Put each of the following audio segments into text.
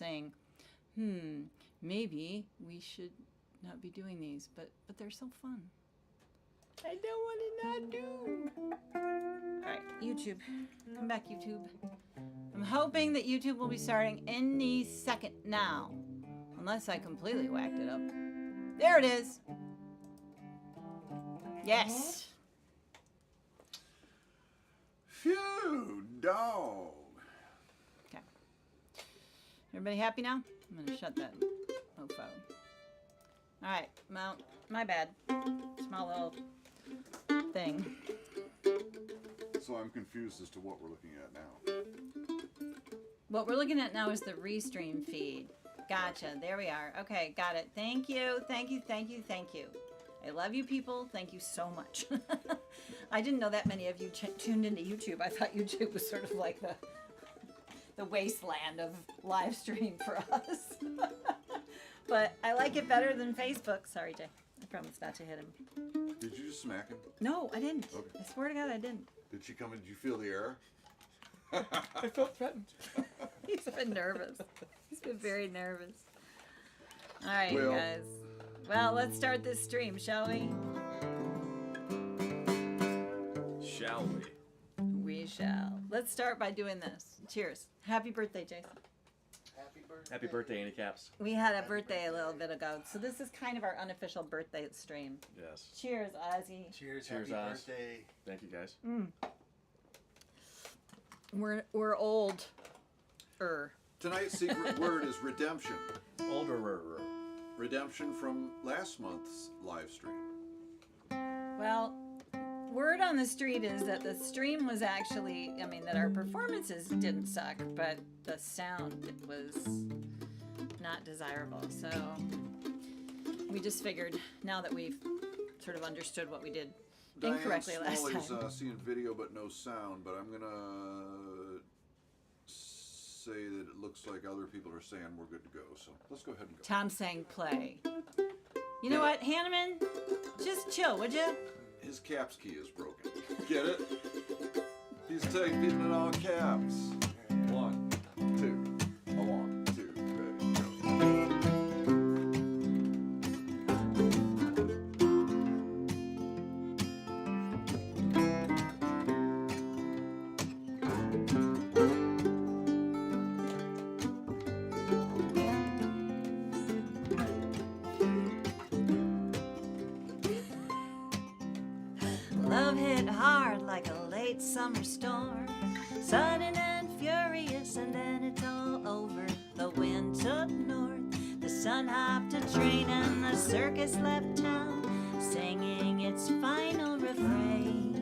saying, maybe we should not be doing these, but they're so fun. I don't want to not do. All right, YouTube. Come back, YouTube. I'm hoping that YouTube will be starting any second now. Unless I completely whacked it up. There it is. Yes. Phew, dog. Okay. Everybody happy now? I'm going to shut that mofo. All right. Well, my bad. Small little thing. So I'm confused as to what we're looking at now. What we're looking at now is the restream feed. Gotcha. There we are. Okay, got it. Thank you. Thank you. Thank you. Thank you. I love you people. Thank you so much. I didn't know that many of you tuned into YouTube. I thought YouTube was sort of like the wasteland of live stream for us. But I like it better than Facebook. Sorry, Jay. I promise not to hit him. Did you just smack him? No, I didn't. Okay. I swear to God, I didn't. Did she come in? Did you feel the air? I felt threatened. He's been nervous. He's been very nervous. All right, Well, guys. Well, let's start this stream, shall we? Shall we? We shall. Let's start by doing this. Cheers. Happy birthday, Jason. Happy birthday, Andy Capps. We had a birthday a little bit ago, so this is kind of our unofficial birthday stream. Yes. Cheers, Ozzy. Cheers, Cheers, happy Oz. birthday. Thank you, guys. We're old. Tonight's secret word is redemption. Older. Redemption from last month's live stream. Well, word on the street is that the stream was actually, I mean, that our performances didn't suck, but the sound was not desirable. So we just figured, now that we've sort of understood what we did incorrectly Diane last time. Smalley's seeing video but no sound, but I'm gonna say that it looks like other people are saying we're good to go. So let's go ahead and go. Tom's saying play. You know what, Hanneman? Just chill, would you? His caps key is broken. Get it? He's typing in all caps. 1, 2, 1, 2, ready, go. Love hit hard like a late summer storm, sudden and furious, and then it's all over. The wind took north, the sun hopped a train, and the circus left town, singing its final refrain.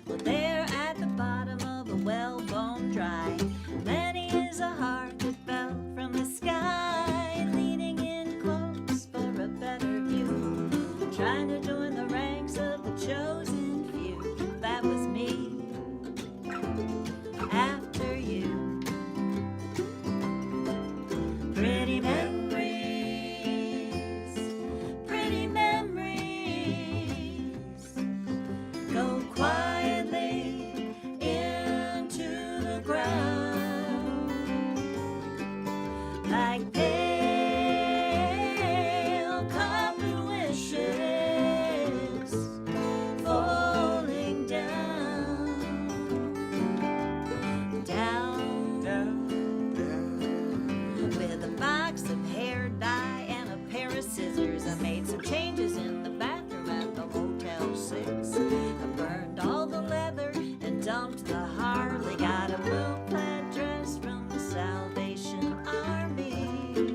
Well, there at the bottom of a well-bone dry, many is a heart that fell from the sky, leaning in close for a better view, trying to join the ranks of the chosen few. That was me, after you. Pretty memories, pretty memories, go quietly into the ground, like pale copper wishes falling down, with a box of hair dye and a pair of scissors. I made some changes in the bathroom at the Motel 6. I burned all the leather and dumped the Harley. Got a blue plaid dress from the Salvation Army.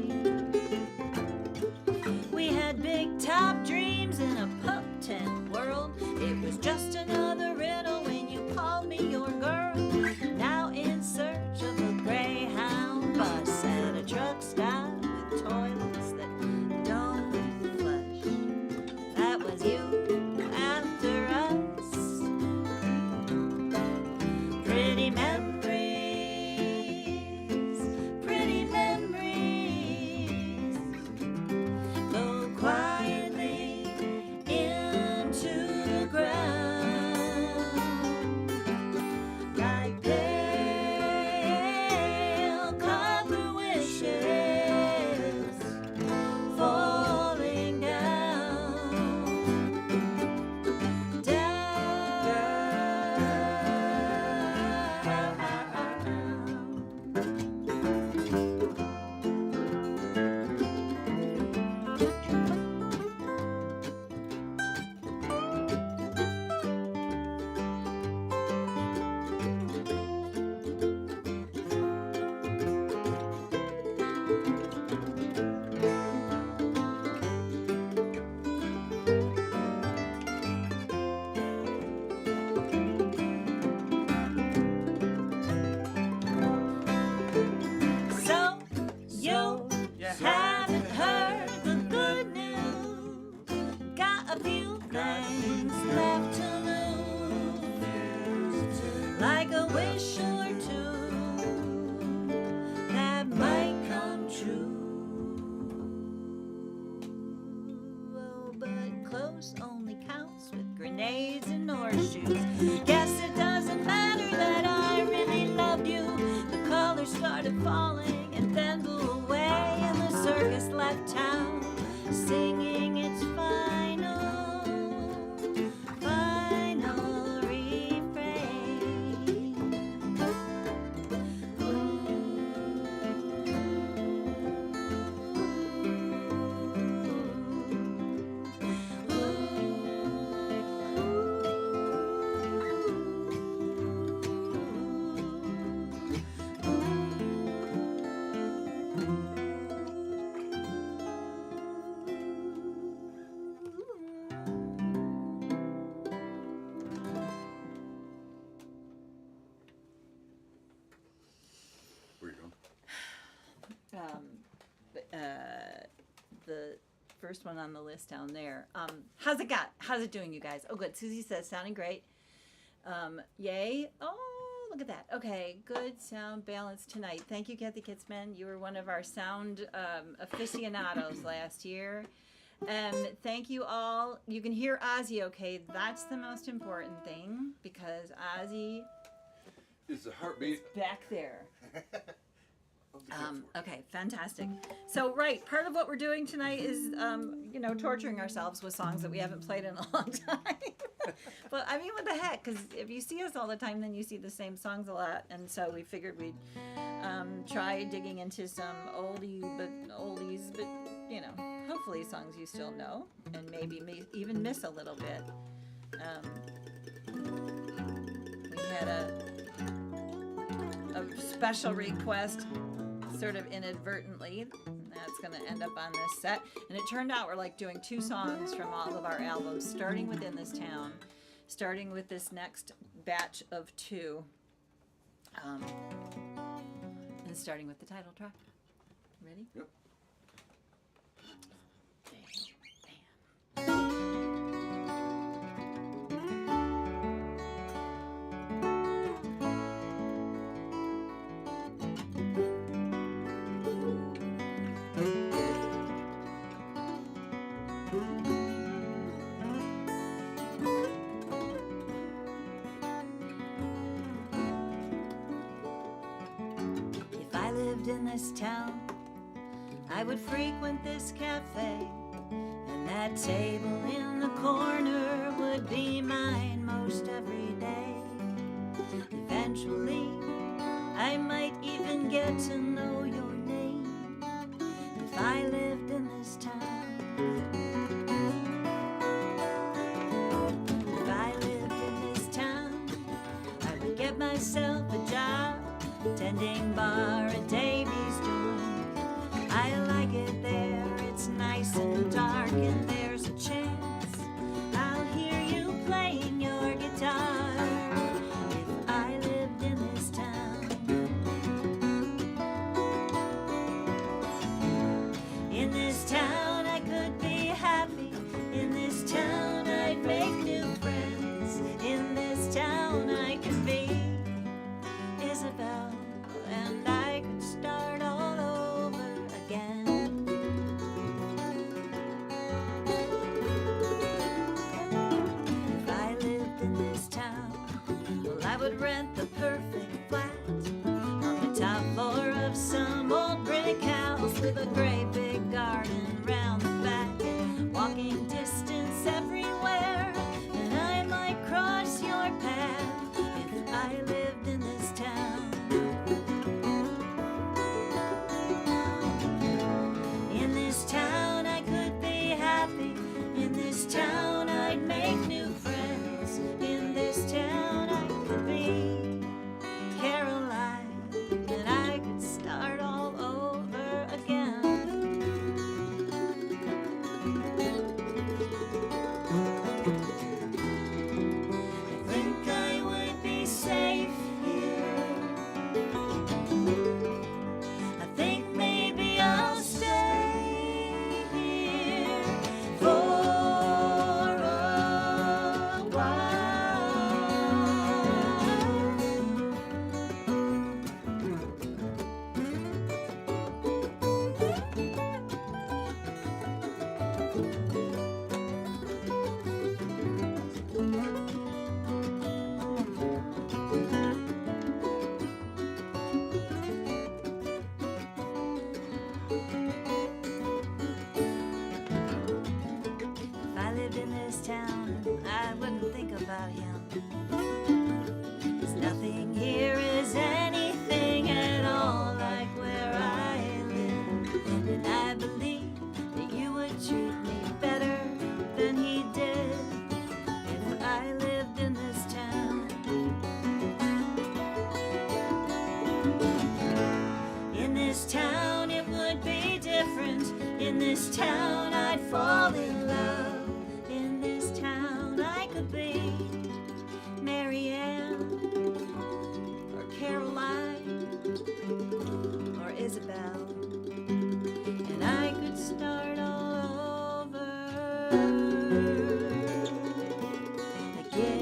it falling and then blew away, and the circus left town singing its final refrain. Where you going? The first one on the list down there. How's it doing, you guys? Oh, good. Susie says sounding great. Yay. Oh, look at that. Okay, good sound balance tonight. Thank you, Kathy Kitzman. You were one of our sound aficionados last year. Thank you all. You can hear Ozzy okay. That's the most important thing, because Ozzy Is the heartbeat? is back there. Okay, fantastic. So, right, part of what we're doing tonight is, torturing ourselves with songs that we haven't played in a long time. But I mean, what the heck? Because if you see us all the time, then you see the same songs a lot. And so we figured we'd try digging into some oldies, but hopefully songs you still know, and maybe even miss a little bit. We had a special request, sort of inadvertently. That's going to end up on this set. And it turned out we're like doing 2 songs from all of our albums, starting within this town, starting with this next batch of 2, and starting with the title track. Ready? Yep. If I lived in this town, I would frequent this cafe, and that table in the corner would be mine most every day. Eventually, I might even get to know your name if I lived in this town. If I lived in this town, I would get myself a job tending bar at Davy's joint. I like it there, it's nice and dark, and there's a chance I'll hear you playing your guitar if I lived in this town. In this town I could be happy, in this town I'd make new friends, in this town I could be Isabel, and I could start all over again. If I lived in this town, well, I would rent the perfect flat on the top floor of some old brick house with a great big garden round the back, walking distance everywhere, and I might cross your path if I lived in this town. In this town I could be happy, in this town I'd make new friends, in this town I could be Caroline, and I could start all over again. this town I'd fall in love. In this town I could be Marianne or Caroline or Isabel, and I could start all over again.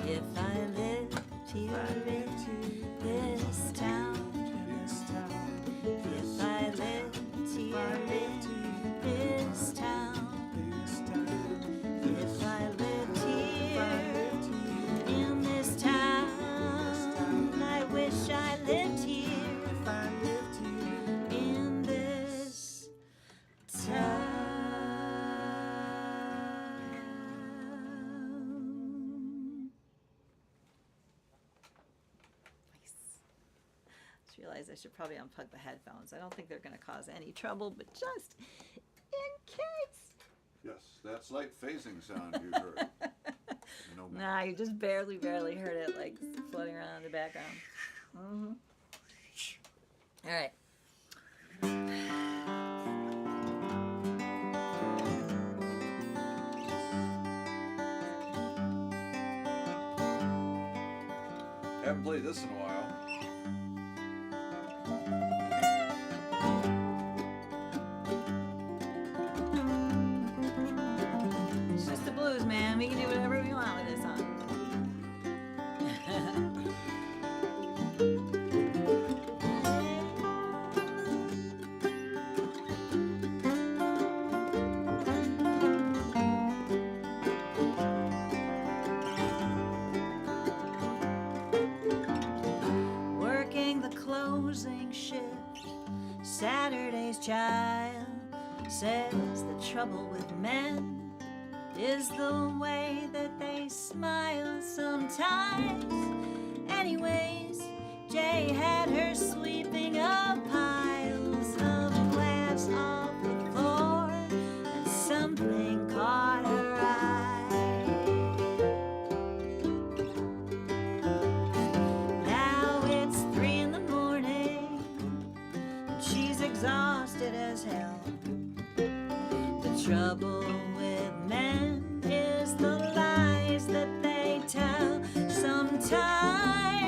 If I lived here in this town, if I lived here in this town, if I lived here in this town, I wish I lived here in this town. Just realized I should probably unplug the headphones. I don't think they're going to cause any trouble, but just in case. Yes, that slight phasing sound you heard. No matter. Nah, you just barely heard it, like floating around in the background. All right. Haven't played this in a while. It's just the blues, man. We can do whatever we want with this song. Working the closing shift, Saturday's child says the trouble with men is the way that they smile sometimes. Anyways, Jay had her sweeping up piles of glass off the floor, and something caught her eye. Now it's 3 in the morning, and she's exhausted as hell. The trouble with men is the lies that they tell. Sometimes,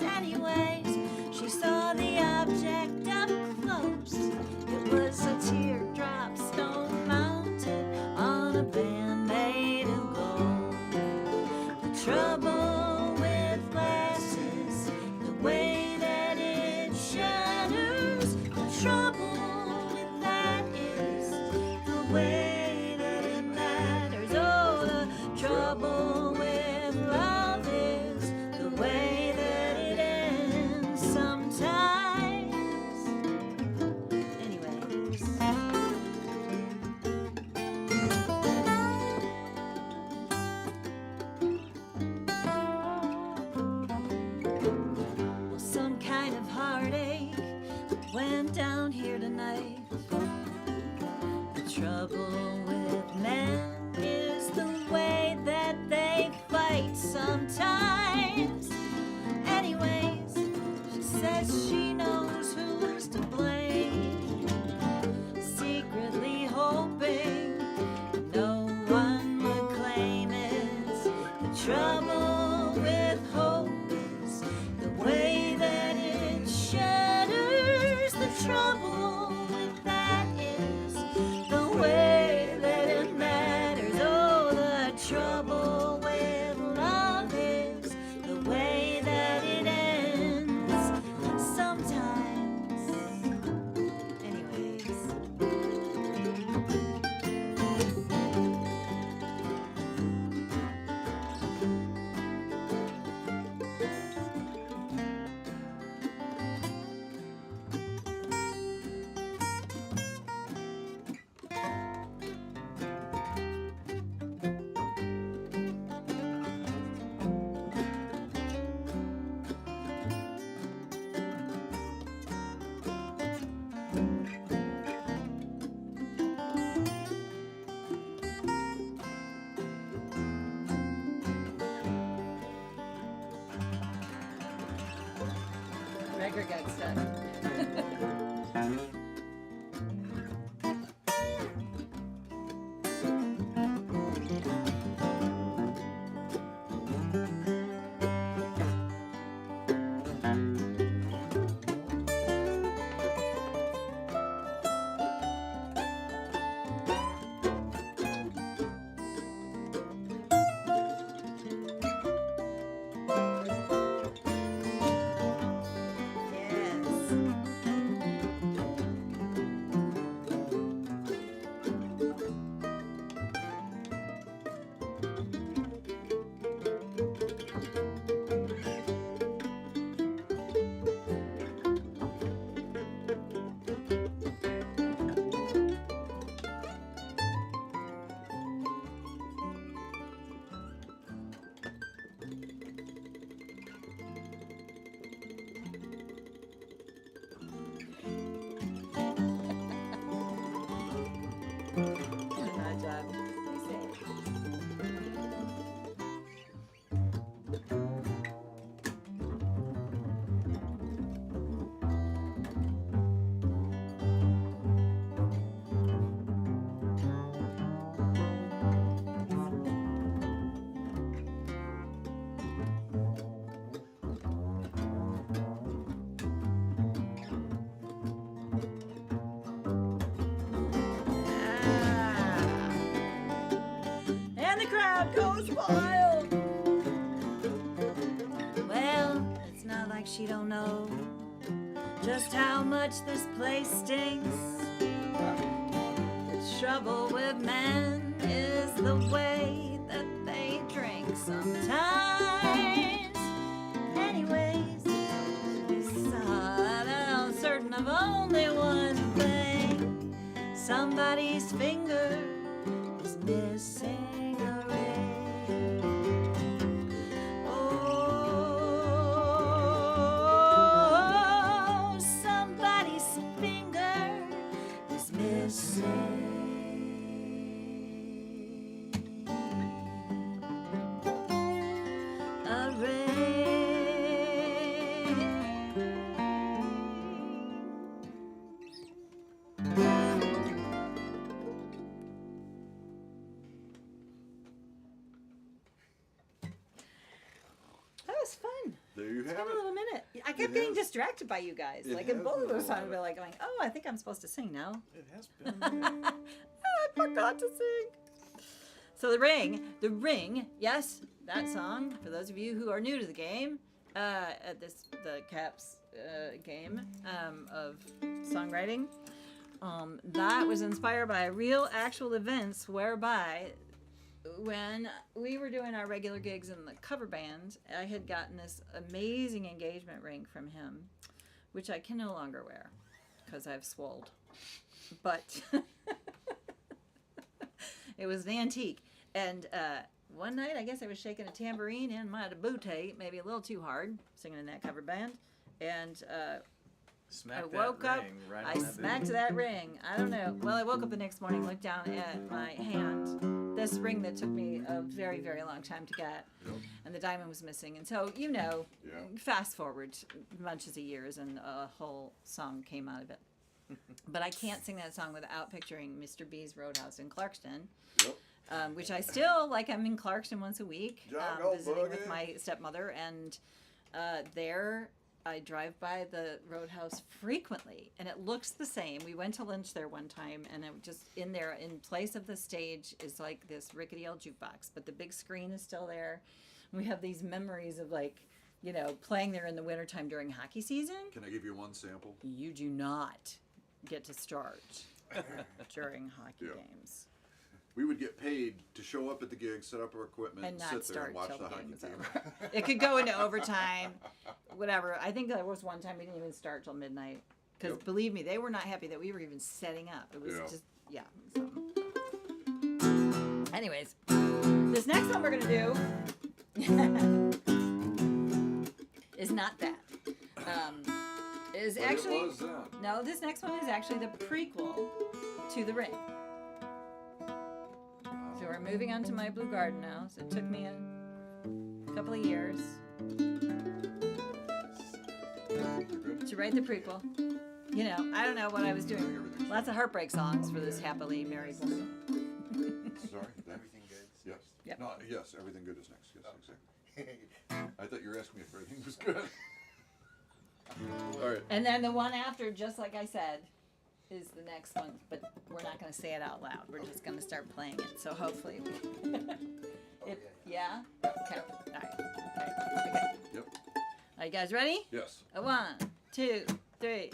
anyways, she saw the object up close. It was a teardrop stone mounted on a band made of gold. The trouble with glass is the way that it shatters. The trouble with that is the way that it matters. Oh, the trouble with love is the way that it ends sometimes. Anyways. Well, some kind of heartache went down here tonight. The trouble with men is the way that they fight sometimes. Anyways, she says she knows who's to blame, secretly hoping no one would claim it. The trouble with hope is the way that it shatters. The trouble with that is the way that it matters. got stuck. Yes. Good job. Stay safe. Ah. And the crowd goes wild. Well, it's not like she don't know just how much this place stinks. The trouble with men is the way that they drink sometimes. Anyways, I'm certain of only one thing. Somebody's finger is missing a ring. Oh, somebody's finger is missing a ring. That was fun. There you Spent have a it. little minute. I It kept getting has- distracted by you guys. it Like in has both of been a those songs, while. we're like going, "Oh, I think I'm supposed to sing now." It has been a minute. I forgot to sing. So the ring. Yes, that song. For those of you who are new to the game, the Capps game of songwriting, that was inspired by real, actual events whereby when we were doing our regular gigs in the cover band, I had gotten this amazing engagement ring from him, which I can no longer wear because I've swolled. But it was an antique. And one night, I guess I was shaking a tambourine in my debutante, maybe a little too hard, singing in that cover band. And Smack I that woke up, ring right I on that smacked booty. that ring. I don't know. Well, I woke up the next morning, looked down at my hand, this ring that took me a very, very long time to get, Yep. and the diamond was missing. And so, Yeah. fast forward bunches of years, and a whole song came out of it. But I can't sing that song without picturing Mr. B's Roadhouse in Clarkston, Yep. which I still, like, I'm in Clarkston once a week, Jungle visiting with Boogie. my stepmother, and there I drive by the Roadhouse frequently, and it looks the same. We went to lunch there one time, and it just in there, in place of the stage, is like this rickety old jukebox, but the big screen is still there. We have these memories of, like, playing there in the wintertime during hockey season. Can I give you one sample? You do not get to start during hockey Yeah. games. We would get paid to show up at the gig, set up our equipment, And and not sit there start and watch till the the hockey game was game. over. It could go into overtime, whatever. I think there was one time we didn't even start till midnight. Because Yep. believe me, they were not happy that we were even setting up. It was Yeah. just, something. Anyways, this next one we're going to do is not that. Is But actually, it was that. no, this next one is actually the prequel to The Ring. So we're moving on to My Blue Garden now. So it took me a couple of years. You're good. to write the prequel. You know, I don't know what I was doing. Lots of heartbreak songs for this happily married woman. Sorry. Everything good? Yes. Yep. No, yes, everything good is next. Yes, exactly. I thought you were asking me if everything was good. All right. And then the one after, just like I said, is the next one. But we're not going to say it out loud. We're just going to start playing it. So hopefully. Yeah? Okay. All right. Okay. Yep. Are you guys ready? Yes. 1, 2, 3.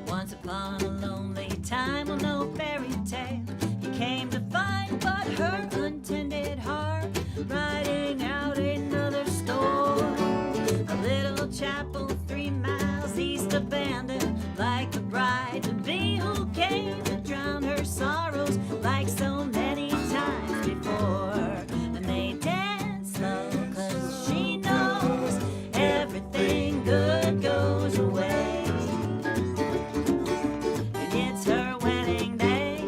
Once upon a lonely time, well, no fairy tale he came to find, but her untended heart riding out another storm. A little chapel 3 miles east of Bandon, like the bride-to-be who came to drown her sorrows like so many times before. And they dance slow, 'cause she knows everything good goes away. And it's her wedding day.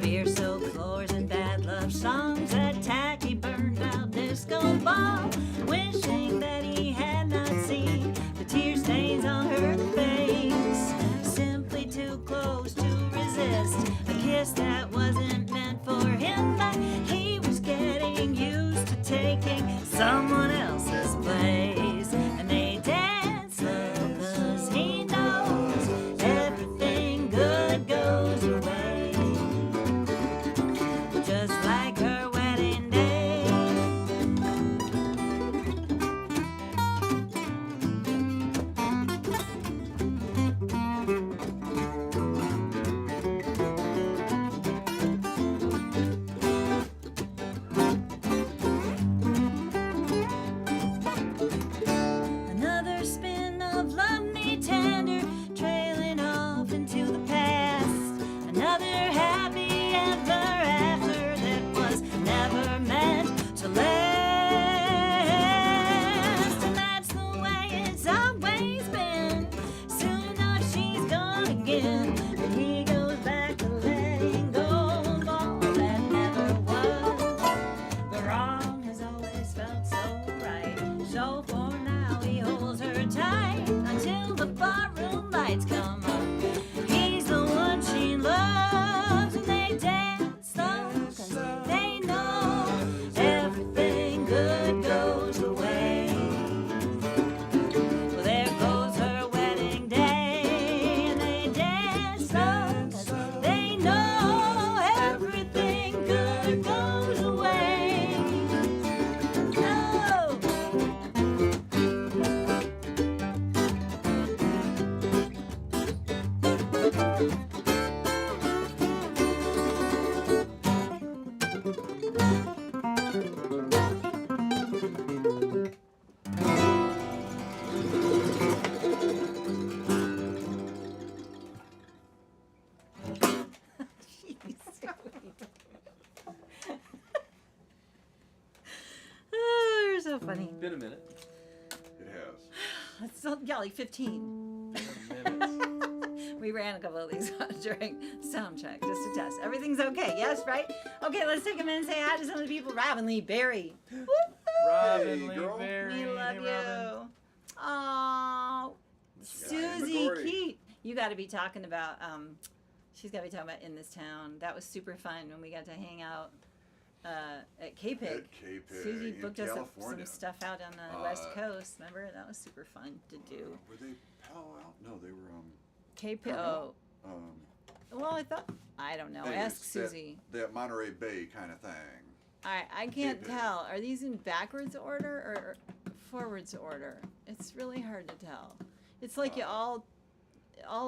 Beer soaked floors and bad love songs, a tacky burned out disco ball, wishing that he had not seen the tear stains on her face. Simply too close to resist a kiss that wasn't meant for him, but he was getting used to taking someone else's place. And they dance slow, 'cause he knows everything good goes away. Just like her wedding day. Another spin of Love Me Tender, trailing off into the past. Another happy ever after that was never meant to last. And that's the way it's always been. Soon enough she's gone again, and he goes back to letting go of all that never was. The wrong has always felt so right. So for now he holds her tight until the barroom lights come up. He's the one she loves, and they dance slow, 'cause they know everything good goes away. Well, there goes her wedding day, and they dance slow, 'cause they know everything good goes away. Oh! Oh, you're so funny. Been a minute. It has. It's so, yeah, like 15. Minutes. We ran a couple of these during sound check just to test. Everything's okay, yes, right? Okay, let's take a minute and say hi to some of the people. Robin Lee Berry. Robin Hey, Lee girl. Berry. We love Hey, you. Robin. Oh, Diana Susie McGorry. Keat. You got to be talking about. She's got to be talking about In This Town. That was super fun when we got to hang out at K-Pig. At K-Pig Susie in booked us some California. stuff out on the West Coast. Remember, that was super fun to do. Were they Palo Alto? No, they were K-Pig. Carmel? Oh, well, I don't know. anyways, Ask Susie. That Monterey Bay kind of thing. I can't K-Pig. tell. Are these in backwards order or forwards order? It's really hard to tell. It's like you all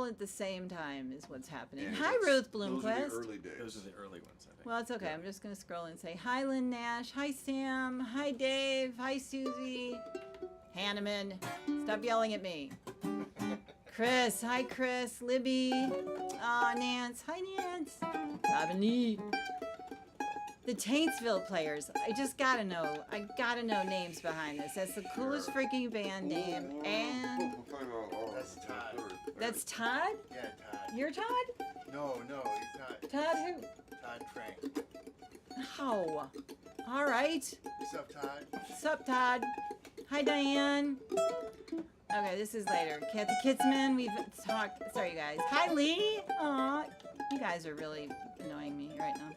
at the same time is what's happening. And Hi, it's- Ruth Those are Bloomquist. the early days. Those are the early ones, I think. Well, it's okay. Yeah. I'm just going to scroll and say, hi, Lynn Nash. Hi, Sam. Hi, Dave. Hi, Susie. Hanneman. Stop yelling at me. Chris. Hi, Chris. Libby. Aw, Nance. Hi, Nance. Robin Lee. The Taintsville Players. I just gotta know. I gotta know names behind this. That's the coolest freaking band name. And That's Todd. that's Todd? Yeah, Todd. You're Todd? No, he's not. Todd who? Todd Trank. Oh. All right. What's up, Todd? What's up, Todd? Hi, Diane. Okay, this is later. Kathy Kitzman, we've talked. Sorry, you guys. Hi, Lee. Aw, you guys are really annoying me right now.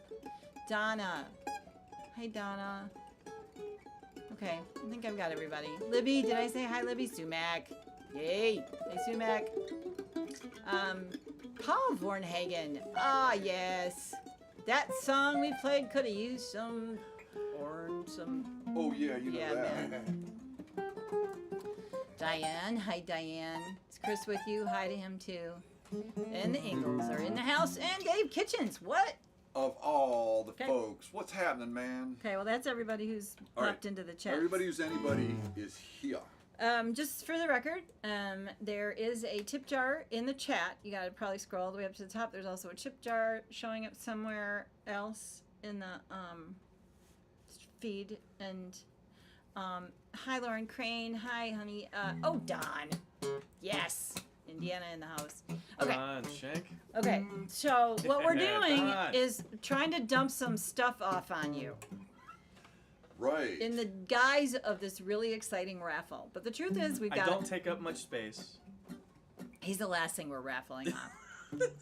Donna. Hi, Donna. Okay, I think I've got everybody. Libby, did I say hi, Libby? Sumac. Yay. Hey, Sumac. Paul Vornhagen. Ah, yes. That song we played could have used some horn, some. Oh yeah, you know Yeah, that. man. Diane. Hi, Diane. Is Chris with you? Hi to him, too. And the Ingalls are in the house. And Dave Kitchens. What? Of all the Okay. folks, what's happening, man? Okay, well, that's everybody who's All right. popped into the chat. Everybody who's anybody is here. Just for the record, there is a tip jar in the chat. You gotta probably scroll all the way up to the top. There's also a tip jar showing up somewhere else in the feed. And hi, Lauren Crane. Hi, honey. Oh, Don. Yes, Indiana in the house. Okay. Don Shank. Okay. So what we're Yeah, doing Don. is trying to dump some stuff off on you Right. in the guise of this really exciting raffle. But the truth is, we've I got. don't take up much space. He's the last thing we're raffling off.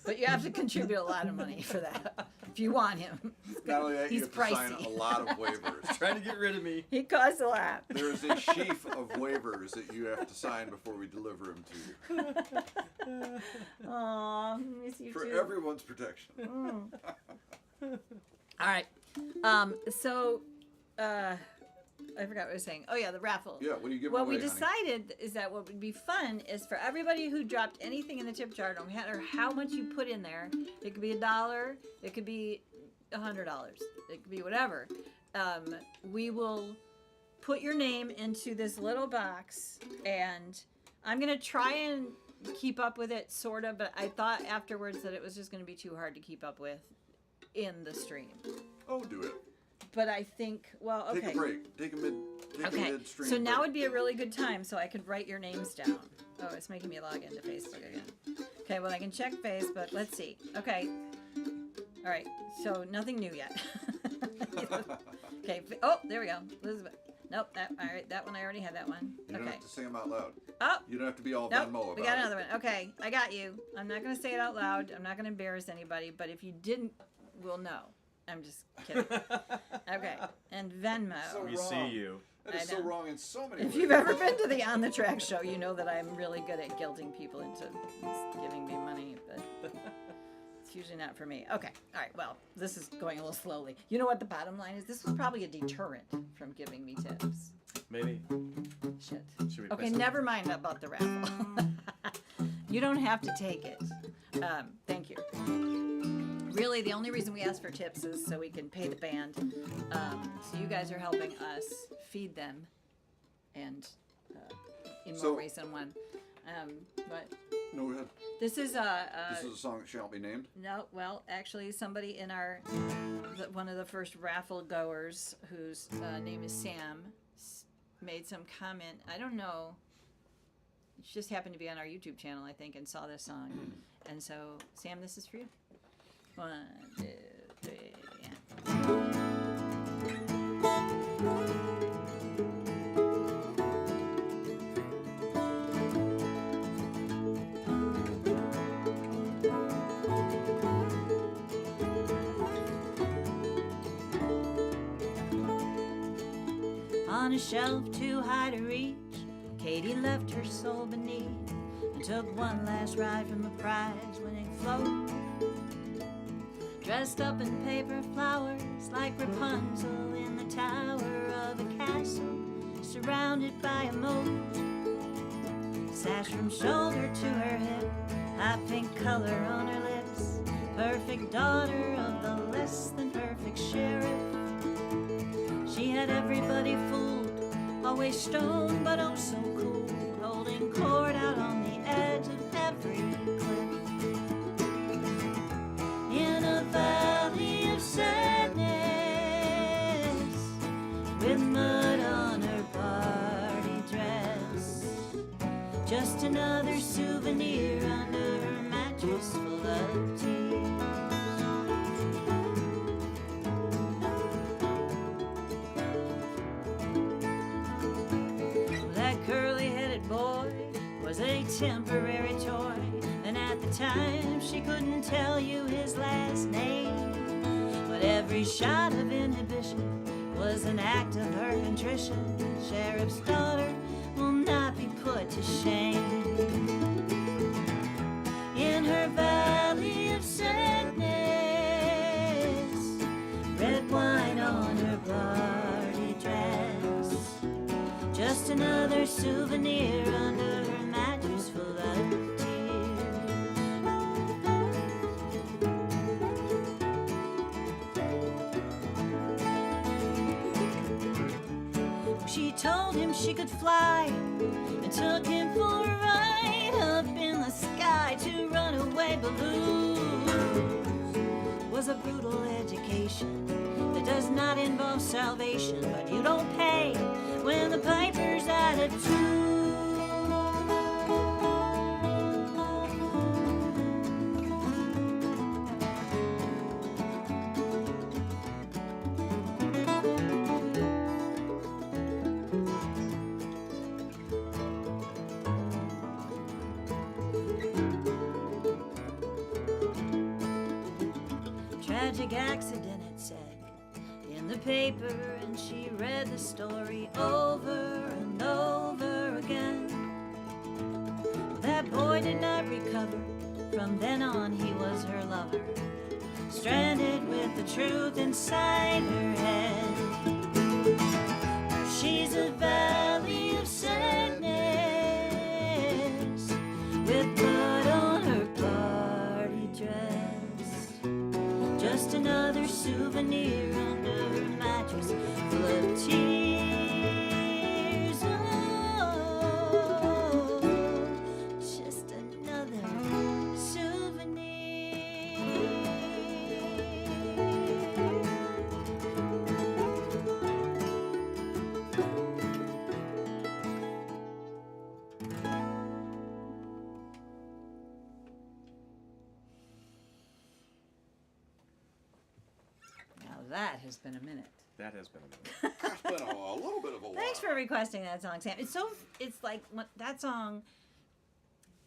But you have to contribute a lot of money for that if you want him. Not only that, you He's have to sign pricey. a lot of waivers. Trying to get rid of me. He costs a lot. There is a sheaf of waivers that you have to sign before we deliver them to you. Aw, miss you For too. everyone's protection. All right. I forgot what I was saying. Oh yeah, the raffle. Yeah, what do you give What away, we honey? decided is that what would be fun is for everybody who dropped anything in the tip jar, no matter how much you put in there, it could be $1, it could be $100, it could be whatever. We will put your name into this little box, and I'm gonna try and keep up with it, sorta. But I thought afterwards that it was just gonna be too hard to keep up with in the stream. Oh, do it. But I think, well, okay. Take a break. Take a Okay, mid-stream so now break. would be a really good time so I could write your names down. Oh, it's making me log into Facebook again. Okay, well, I can check Facebook. Let's see. Okay. All right, so nothing new yet. Okay, oh, there we go. Elizabeth. Nope, all right, that one, I already had that one. You don't Okay. have to say them out loud. Oh, You don't have to be all nope, Venmo about we got it. another one. Okay, I got you. I'm not going to say it out loud. I'm not going to embarrass anybody, but if you didn't, we'll know. I'm just kidding. Okay, and Venmo. So We wrong. see you. That is I so know. wrong in so many If ways. you've ever been to the On the Track show, you know that I'm really good at guilting people into giving me money, but it's usually not for me. Okay, all right, well, this is going a little slowly. You know what the bottom line is? This was probably a deterrent from giving me tips. Maybe. Shit. Should we Okay, play some- never mind about the raffle. You don't have to take it. Thank you. Really, the only reason we ask for tips is so we can pay the band. So you guys are helping us feed them, and in more So- ways than one. But No, go ahead. this is This is a song that shall not be named. no, well, actually, somebody in our one of the first raffle goers, whose name is Sam, made some comment. I don't know. It just happened to be on our YouTube channel, I think, and saw this song. And so, Sam, this is for you. 1, 2, 3, yeah. On a shelf too high to reach, Katie left her soul beneath and took one last ride from a prize-winning float. Dressed up in paper flowers like Rapunzel in the tower of a castle, surrounded by a moat. Sash from shoulder to her hip, hot pink color on her lips, perfect daughter of the less than perfect sheriff. She had everybody fooled, always stoned but oh so cool, holding court out on the edge of every cliff. In a valley of sadness, mattress full of tears. That curly-headed boy was a temporary toy, and at the time she couldn't tell you his last name. But every shot of inhibition was an act of her contrition. Sheriff's daughter will not be put to shame. In her valley of sadness, red wine on her party dress, just another souvenir under her mattress full of tears. She told him she could fly and took him for a ride up in the sky to runaway balloons. Was a brutal education that does not involve salvation, but you don't pay when the piper's out of tune. Tragic accident, it said in the paper, and she read the story over and over again. That boy did not recover. From then on, he was her lover, stranded with the truth inside her head. She's a valley of sadness with blood on her party dress, just another souvenir under her mattress full of tears. Oh, just another souvenir. Now that has been a minute. That has been a minute. It's been a little bit of a while. Thanks for requesting that song, Sam. It's like that song.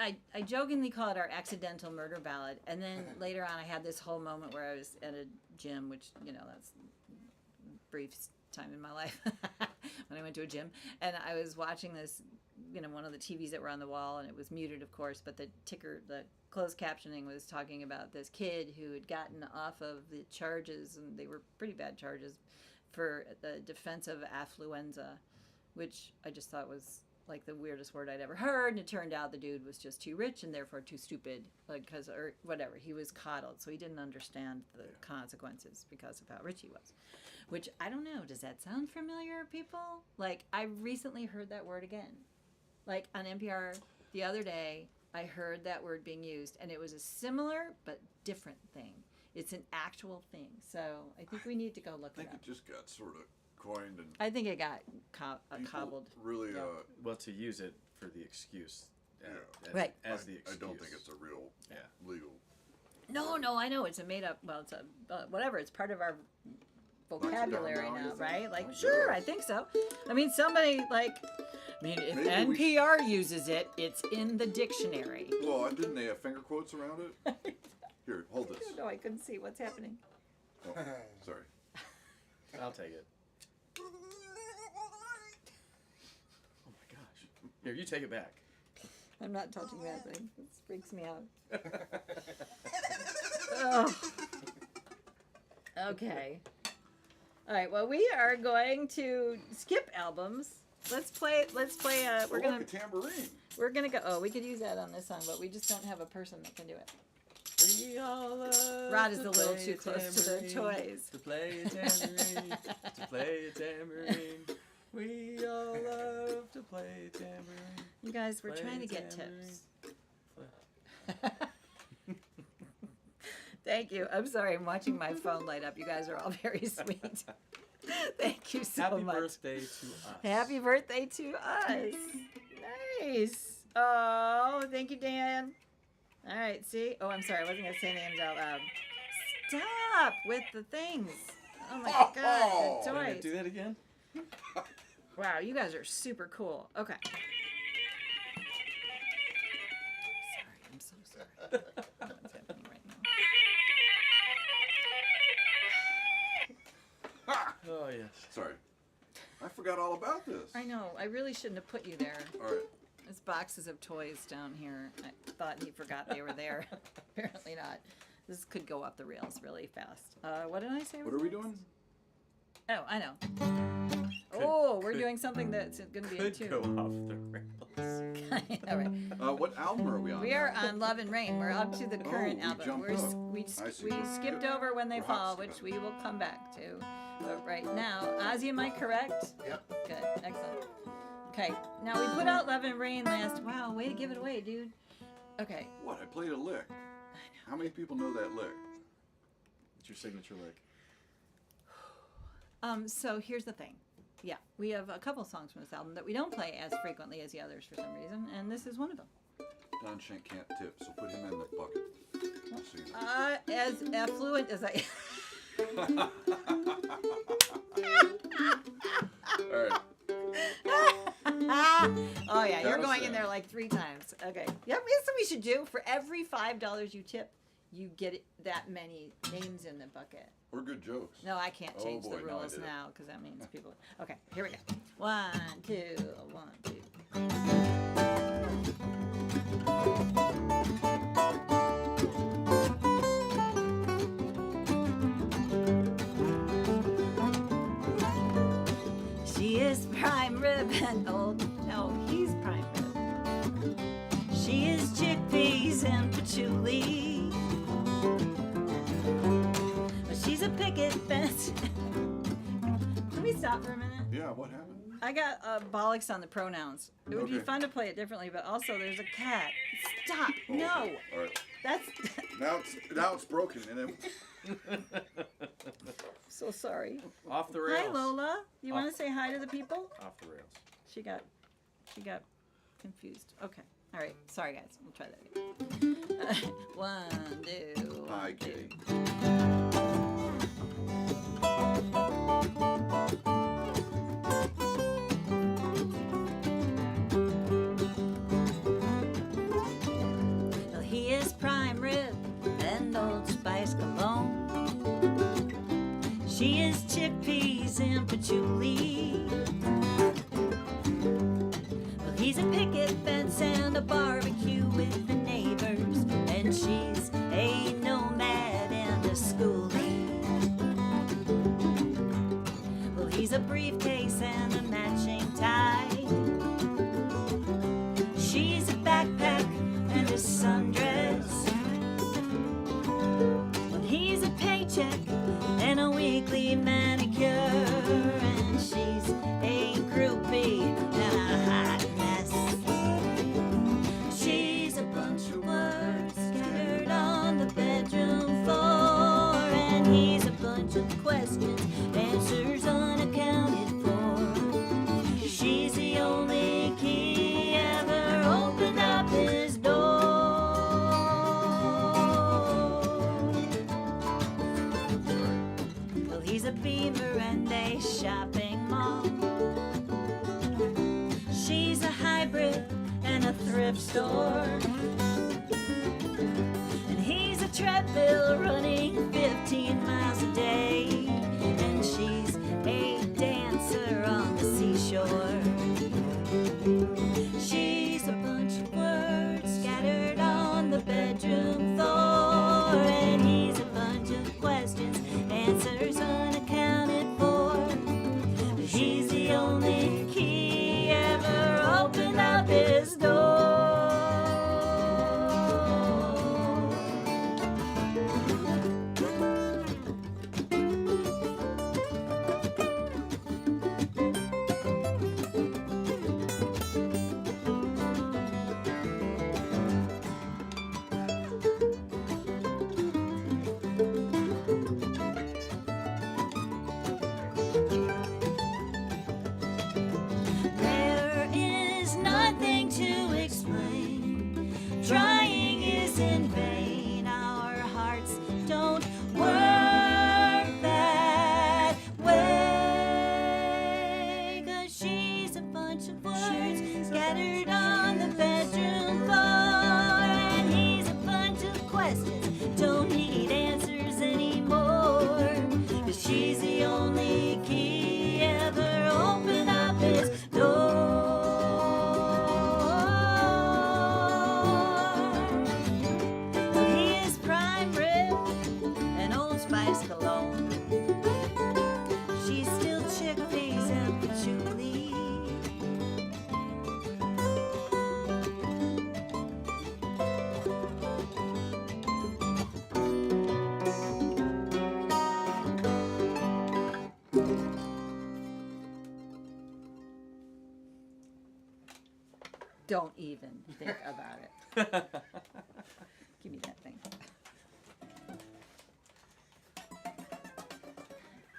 I jokingly call it our accidental murder ballad, and then later on I had this whole moment where I was at a gym, which that's brief time in my life when I went to a gym, and I was watching this, one of the TVs that were on the wall, and it was muted, of course, but the closed captioning was talking about this kid who had gotten off of the charges, and they were pretty bad charges, for the defense of affluenza, which I just thought was like the weirdest word I'd ever heard. And it turned out the dude was just too rich and therefore too stupid, or whatever. He was coddled, so he didn't understand the consequences because of how rich he was. Which, I don't know, does that sound familiar, people? Like, I recently heard that word again. Like, on NPR the other day, I heard that word being used, and it was a similar but different thing. It's an actual thing. So I think we need to go look I think it up. it just got sort of coined and I think it got people cobbled. really, Yeah. Well, to use it for the excuse. Right. As the excuse. I don't think it's a real legal. No, I know it's a made up. Well, it's a whatever. It's part of our vocabulary now, now, you think? right? Like, I sure, guess. I think so. I mean, somebody if Maybe we NPR uses it, it's in the dictionary. Well, didn't they have finger quotes around it? Here, hold this. No, I couldn't see what's happening. Oh, sorry. I'll take it. Oh my gosh. Here, you take it back. I'm not touching that thing. It freaks me out. Oh. Okay. All right. Well, we are going to skip albums. Let's play. We're A tambourine. go. Oh, we could use that on this song, but we just don't have a person that can do it. We all love Rod is to a little play too close to the tambourine, toys. To play a tambourine, to play a tambourine. We all love to play a tambourine. You guys, we're Play trying to get tambourine. tips. Thank you. I'm sorry. I'm watching my phone light up. You guys are all very sweet. Thank you so Happy much. birthday to us. Happy birthday to us. Nice. Oh, thank you, Dan. All right, see? Oh, I'm sorry. I wasn't going to say names out loud. Stop with the things. Oh, my God. The Wanna toys. do that again? Wow, you guys are super cool. Okay. Sorry, I'm so sorry. What's happening right now? Oh, yes. Sorry. I forgot all about this. I know. I really shouldn't have put you there. All right. There's boxes of toys down here. I thought he forgot they were there. Apparently not. This could go off the rails really fast. What did I say? What are we doing? Oh, I know. We're doing something that's going to be in Could go tune. off the rails. All right. What album are we on? We are on Love and Rain. We're up to the current we album. jumped We're, up. we I see. we skipped Good. over When They We're Fall, hop which skipping. we will come back to. But right now, Ozzy, am I correct? Yep. Good. Excellent. Okay. Now we put out Love and Rain last. Wow, way to give it away, dude. Okay. What? I played a lick. How many people know that lick? It's your signature lick. So here's the thing. Yeah, we have a couple songs from this album that we don't play as frequently as the others for some reason, and this is one of them. Don Shank can't tip, so put him in the bucket. Just so you know. As affluent as I All right. Oh yeah, you're That'll going in sound- there like 3 times. Okay. Yep, that's what we should do. For every $5 you tip, you get that many names in the bucket. Or good jokes. No, I can't Oh, change boy, the no, I rules did it. now because that means people. Okay, here we go. 1, 2, 1, 2. She is prime rib and old. No, he's prime rib. She is chickpeas and patchouli. But she's a picket fence. Let me stop for a minute. Yeah, what happened? I got bollocks on the pronouns. It would be Okay. fun to play it differently, but also there's a cat. Stop. Oh, No. okay. All right. That's Now it's broken, and then so sorry. Off the rails. Hi Lola. You want to say hi to the people? Off the rails. She got confused. Okay. All right. Sorry guys. We'll try that again. 1, 2. Hi, 1, 2. Kitty. Well, he is prime rib and Old Spice cologne. She is chickpeas and patchouli. Well, he's a picket fence and a barbecue with the neighbors, and she's a nomad and a schoolie. Well, he's a briefcase and a matching tie. She's a backpack and a sundress. Well, he's a paycheck and a weekly manicure, and she's a groupie and a hot mess. She's a bunch of words scattered on the bedroom floor, and he's a bunch of questions, answers unaccounted for. She's the only key ever opened up his door. Well, he's a beaver and a shopping mall. She's a hybrid and a thrift store. And he's a treadmill running 15 miles a day. And she's a dancer on the seashore. She's a bunch of words scattered on the bedroom floor, and he's a bunch of questions, answers unaccounted for. But he's the only key ever opened up his door. Don't even think about it. Give me that thing.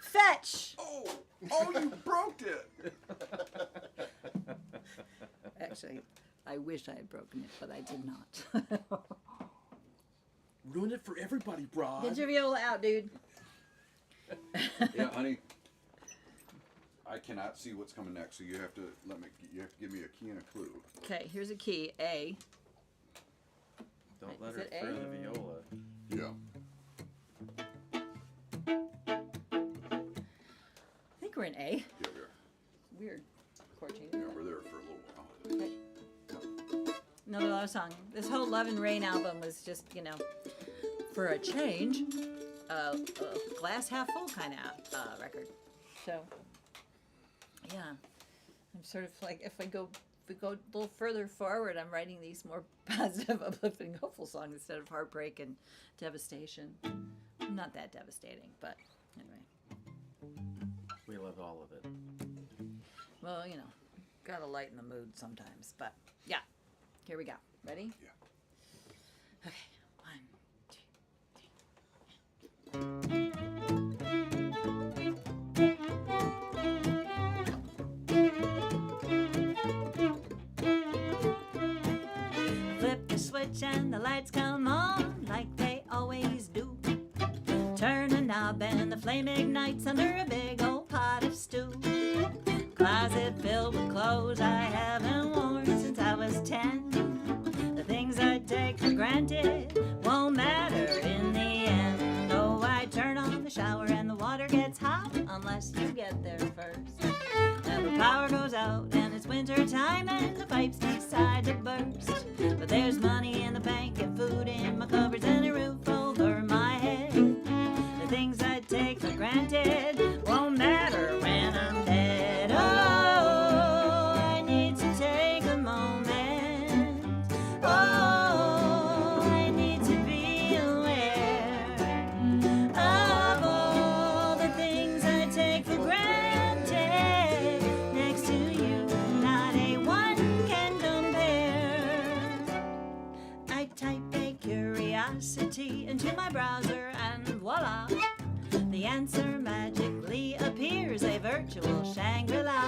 Fetch! Oh, you broke it. Actually, I wish I had broken it, but I did not. Ruin it for everybody, Broad. Get your viola out, dude. Yeah, honey. I cannot see what's coming next, so you have to give me a key and a clue. Okay, here's a key. A. Don't let Is her it A? throw the viola. Yeah. I think we're in A. Yeah, we are. Weird chord change. Yeah, we're there for a little while. Okay. Another love song. This whole Love and Rain album was just, for a change, a glass half full kind of record. So, yeah, I'm sort of like if we go a little further forward, I'm writing these more positive, uplifting, hopeful songs instead of heartbreak and devastation. Not that devastating, but anyway. We love all of it. Well, gotta lighten the mood sometimes. But yeah, here we go. Ready? Yeah. Okay, 1, 2, 3. Flip the switch and the lights come on like they always do. Turn a knob and the flame ignites under a big old pot of stew. Closet filled with clothes I haven't worn since I was 10. The things I take for granted won't matter in the end. Oh, I turn on the shower and the water gets hot unless you get there first. And the power goes out and it's winter time and the pipes decide to burst. But there's money in the bank and food in my cupboards and a roof over my head. The things I take for granted won't matter when I'm dead. Oh, I need to take a moment. Oh, I need to be aware of all the things I take for granted. Next to you, not a one can compare. I type a curiosity into my browser and voila, the answer magically appears, a virtual Shangri-La.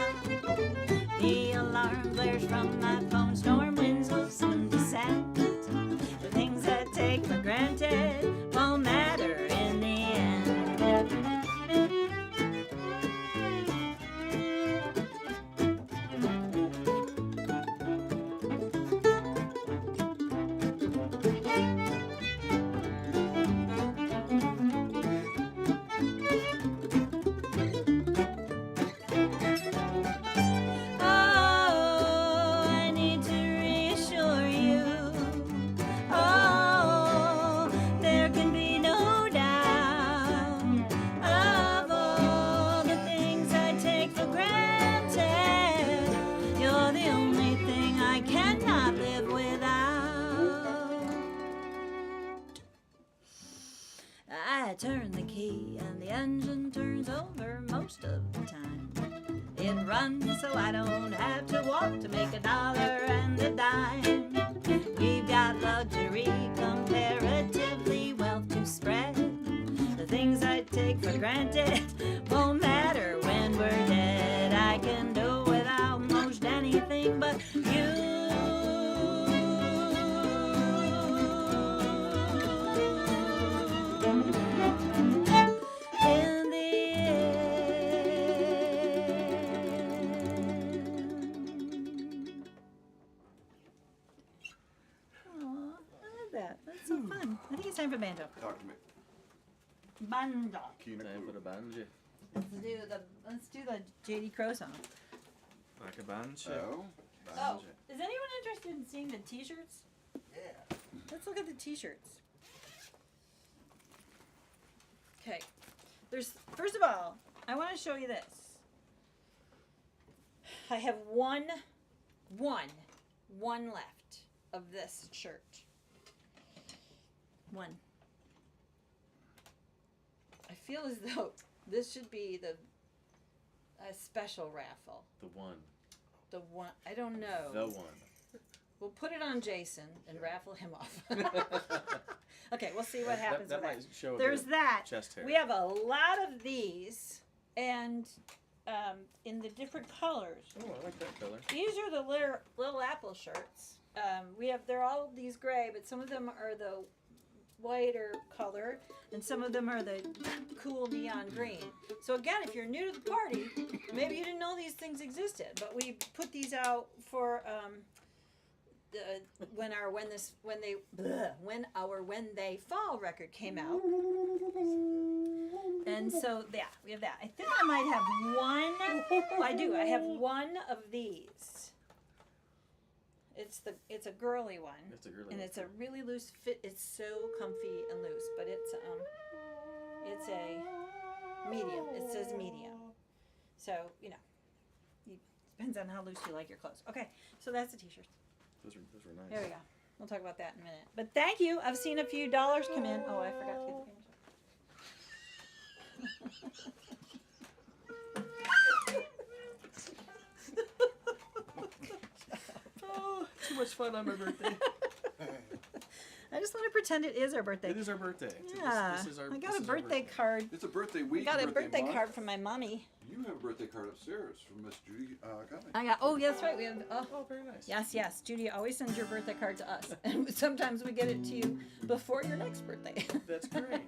The alarm blares from my phone, storm winds will soon descend. The things I take for granted won't matter in the end. Oh, I need to reassure you. Oh, there can be no doubt of all the things I take for granted. You're the only thing I cannot live without. I turn the key and the engine turns over most of the time. It runs so I don't have to walk to make a dollar and a dime. We've got luxury, comparatively wealth to spread. The things I take for granted won't matter when we're dead. I can do without most anything but you. In the end. Aw, I love that. That's so fun. I think it's time for banjo. Talk to me. Banjo. Key and a Time for clue. the banjo. Let's do the J.D. Crowe song. Like a banjo. Oh, is anyone interested in seeing the T-shirts? Yeah. Let's look at the T-shirts. Okay, first of all, I want to show you this. I have one left of this shirt. One. I feel as though this should be a special raffle. The one. The one, I don't know. The one. We'll put it on Jason and raffle him off. Okay, we'll see what happens That with might show a There's bit of that. chest hair. We have a lot of these, and in the different colors. Oh, I like that color. These are the little apple shirts. They're all these gray, but some of them are the whiter color, and some of them are the cool neon green. So again, if you're new to the party, maybe you didn't know these things existed, but we put these out for when they fall record came out. And so yeah, we have that. I think I might have one. Oh, I do. I have one of these. It's a girly one. It's a girly and one. it's a really loose fit. It's so comfy and loose, but it's a medium. It says medium. So, depends on how loose you like your clothes. Okay, so that's the t-shirts. Those were nice. There we go. We'll talk about that in a minute. But thank you. I've seen a few dollars come in. Oh, I forgot to get the Oh, too much fun on my birthday. I just want to pretend it is our birthday. It is our birthday. Yeah. This is our, I got this a is our birthday card. It's a birthday I week. got a birthday month. card from my mommy. You have a birthday card upstairs from Miss Judy Cummings. Yeah, that's right. We have. Oh, very nice. Yes. Judy always sends your birthday card to us, and sometimes we get it to you before your next birthday. That's great.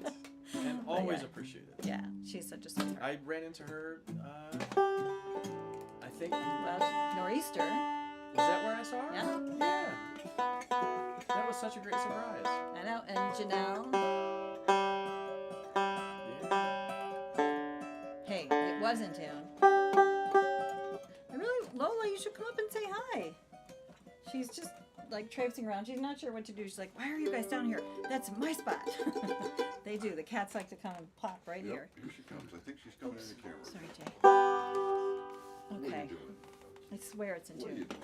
And always yeah. appreciate it. Yeah, she's such a sweetheart. I ran into her, I think, Well, Nor'easter. was that where I saw her? Yeah. Yeah. That was such a great surprise. I know, and Janelle. Yeah. Hey, it was in tune. Lola, you should come up and say hi. She's just like traipsing around. She's not sure what to do. She's like, why are you guys down here? That's my spot. They do. The cats like to come and plop right Yep, here. here she comes. I think she's coming in the camera. Sorry, Jay. What are Okay. you doing? I swear it's in What are you tune. doing?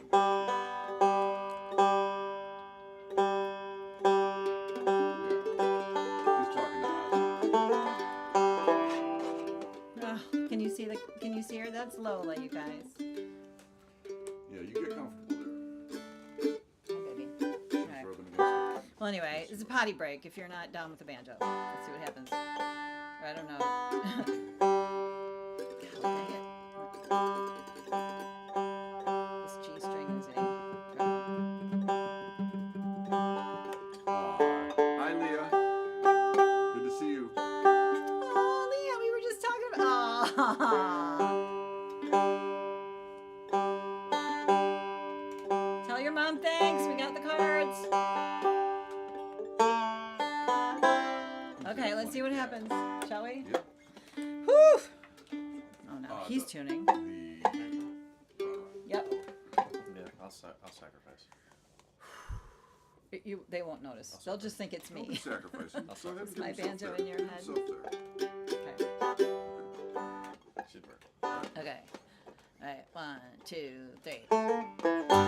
Yeah. He's talking to us. Oh, can you see her? That's Lola, you guys. Yeah, you get comfortable there. Hi, baby. She's Okay. rubbing against her. Well, anyway, it's a potty break if you're not down with the banjo. Let's see what happens. I don't know. God, dang it. This G string is a trouble. Hi, Leah. Good to see you. Oh, Leah, we were just talking about. Tell your mom thanks. We got the cards. Okay, let's see what happens, shall we? Yep. Whew. Oh no, he's the- tuning. Yep. Yeah, I'll sacrifice. They won't notice. They'll just think it's Don't be me. sacrificing. Go ahead and Is get my himself banjo there. in your Get head? himself there. Okay. Should work. Okay. All right. 1, 2, 3.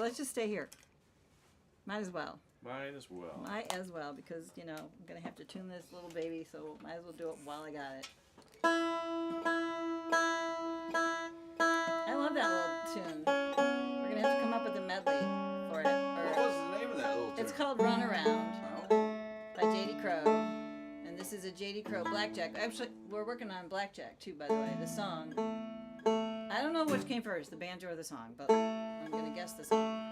let's just stay here. Might as well. Might as well. Might as well, because, you know, I'm going to have to tune this little baby, so might as well do it while I got it. I love that little tune. We're going to have to come up with a medley for it. What was the name of that little tune? It's called Run Around Oh, by J.D. Crowe. And this is a J.D. Crowe Blackjack. Actually, we're working on Blackjack, too, by the way, the song. I don't know which came first, the banjo or the song, but I'm going to guess the song.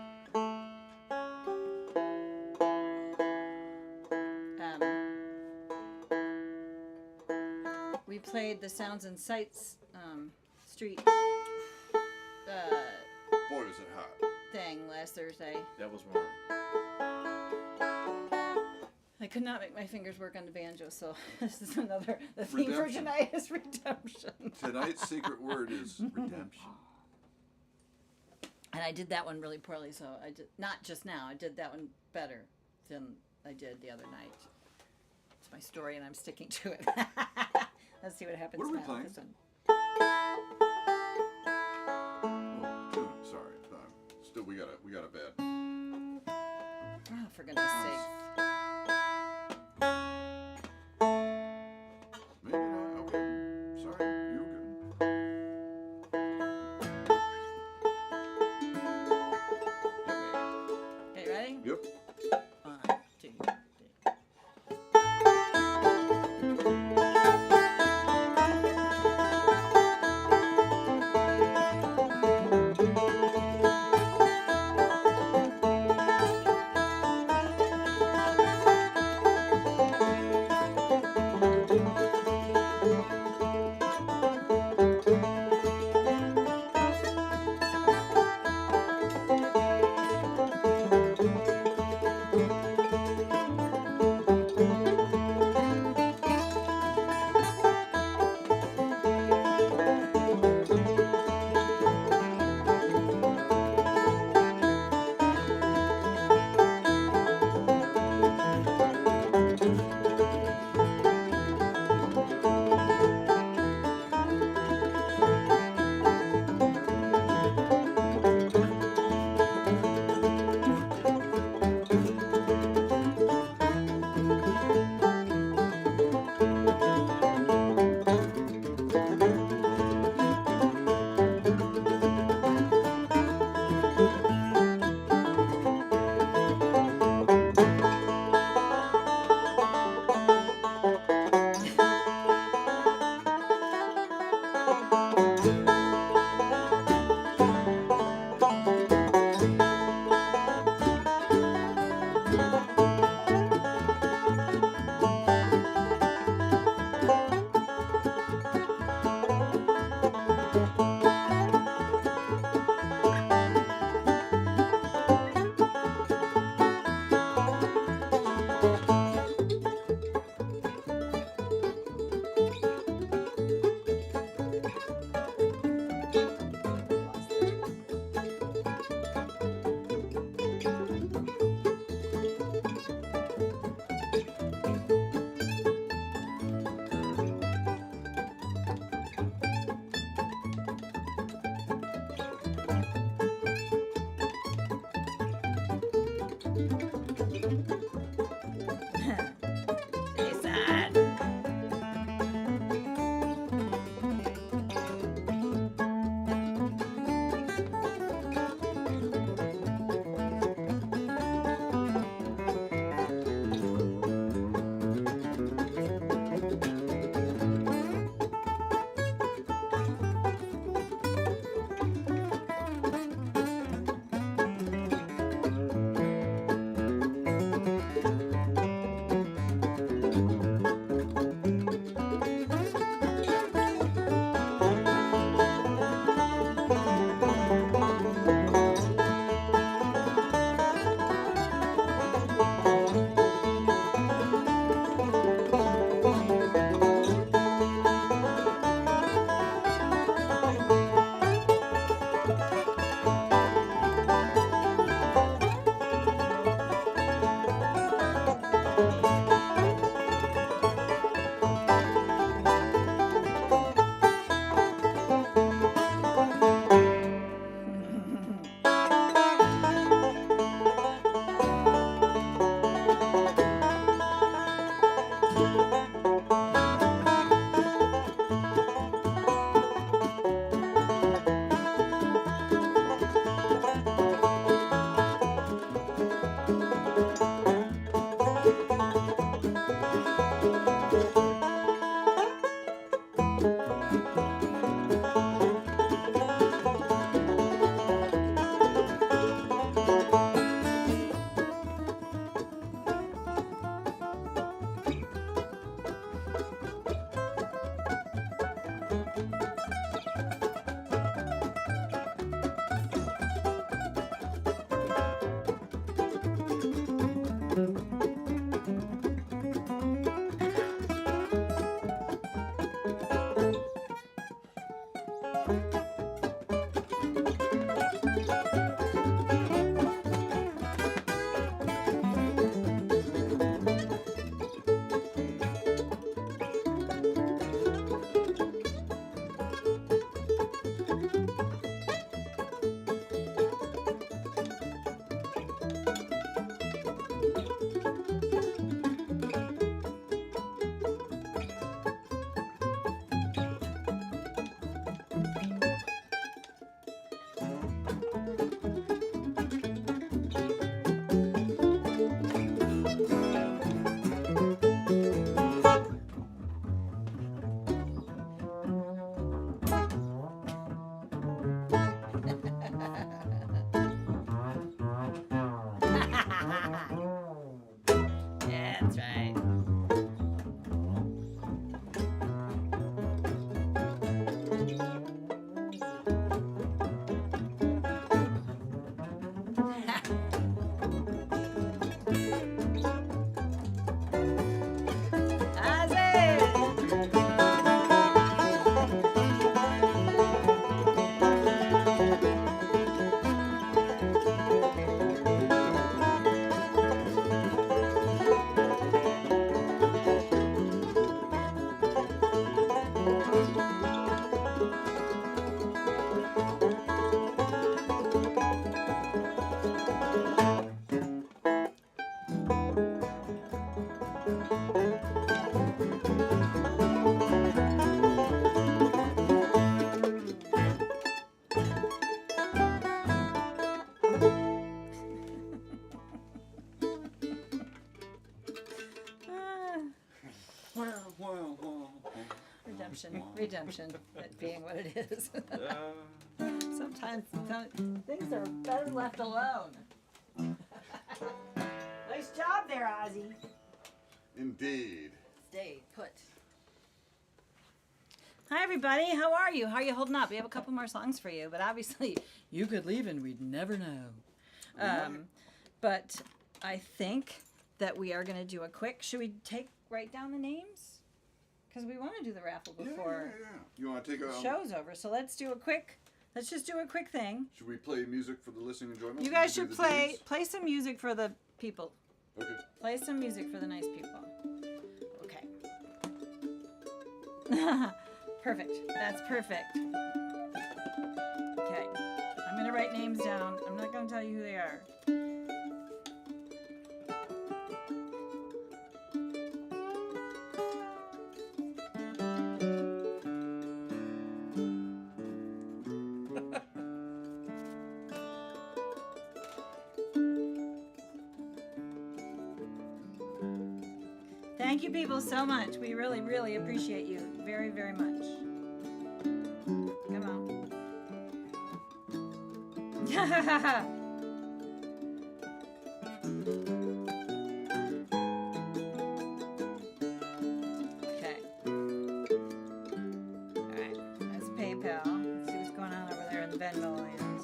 We played the Sounds and Sights Street boy, was it hot. thing last Thursday. That was warm. I could not make my fingers work on the banjo, so this is another. The theme for Redemption. tonight is redemption. Tonight's secret word is redemption. And I did that one really poorly, so I did not just now. I did that one better than I did the other night. It's my story, and I'm sticking to it. Let's see what happens What are we now. playing? This one. Oh, tune. Sorry. Still, we got a bad. Oh, for goodness sake. Maybe not. Okay. Sorry. You were good. Okay, ready? Yep. 1, 2, 3. redemption, that being what it is. Uh, Sometimes things are better left alone. Nice job there, Ozzy. Indeed. Stay put. Hi, everybody. How are you? How are you holding up? We have a couple more songs for you, but obviously you could leave and we'd never know. But I think that we are going to do a quick. Should we write down the names? Because we want to do the raffle before Yeah. You want to take a... the show's over. So let's just do a quick thing. Should we play music for the listening enjoyment? You guys Do should the play dates? some music for the people. Okay. Play some music for the nice people. Okay. Perfect. That's perfect. Okay. I'm going to write names down. I'm not going to tell you who they are. Thank you people so much. We really, really appreciate you very, very much. Come on. Okay. Alright, that's PayPal. Let's see what's going on over there in the Venmo lands.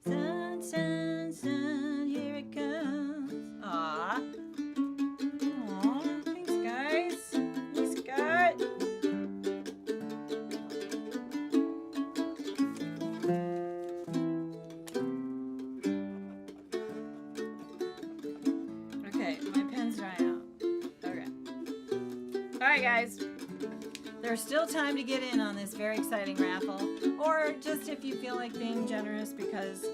Sun, sun, sun, here it comes. Aww. Aw, thanks guys. Thanks, Scott. Okay, my pen's drying out. Okay. Alright guys. There's still time to get in on this very exciting raffle. Or just if you feel like being generous because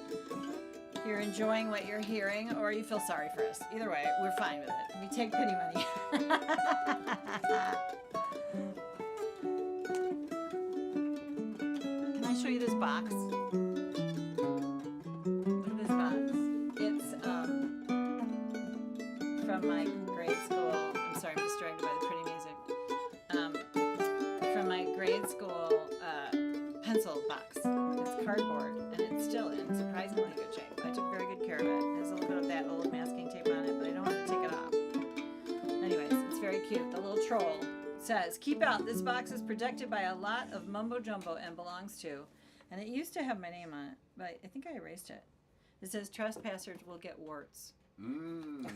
you're enjoying what you're hearing, or you feel sorry for us. Either way, we're fine with it. We take pity money. Can I show you this box? Look at this box. It's from my grade school. I'm sorry, I'm distracted by the pretty music. From my grade school pencil box. It's cardboard, and it's still in surprisingly good shape. I took very good care of it. It has a little bit of that old masking tape on it, but I don't want to take it off. Anyways, it's very cute. The little troll says, "Keep out. This box is protected by a lot of mumbo jumbo and belongs to." And it used to have my name on it, but I think I erased it. It says, "Trespassers will get warts." Mmm.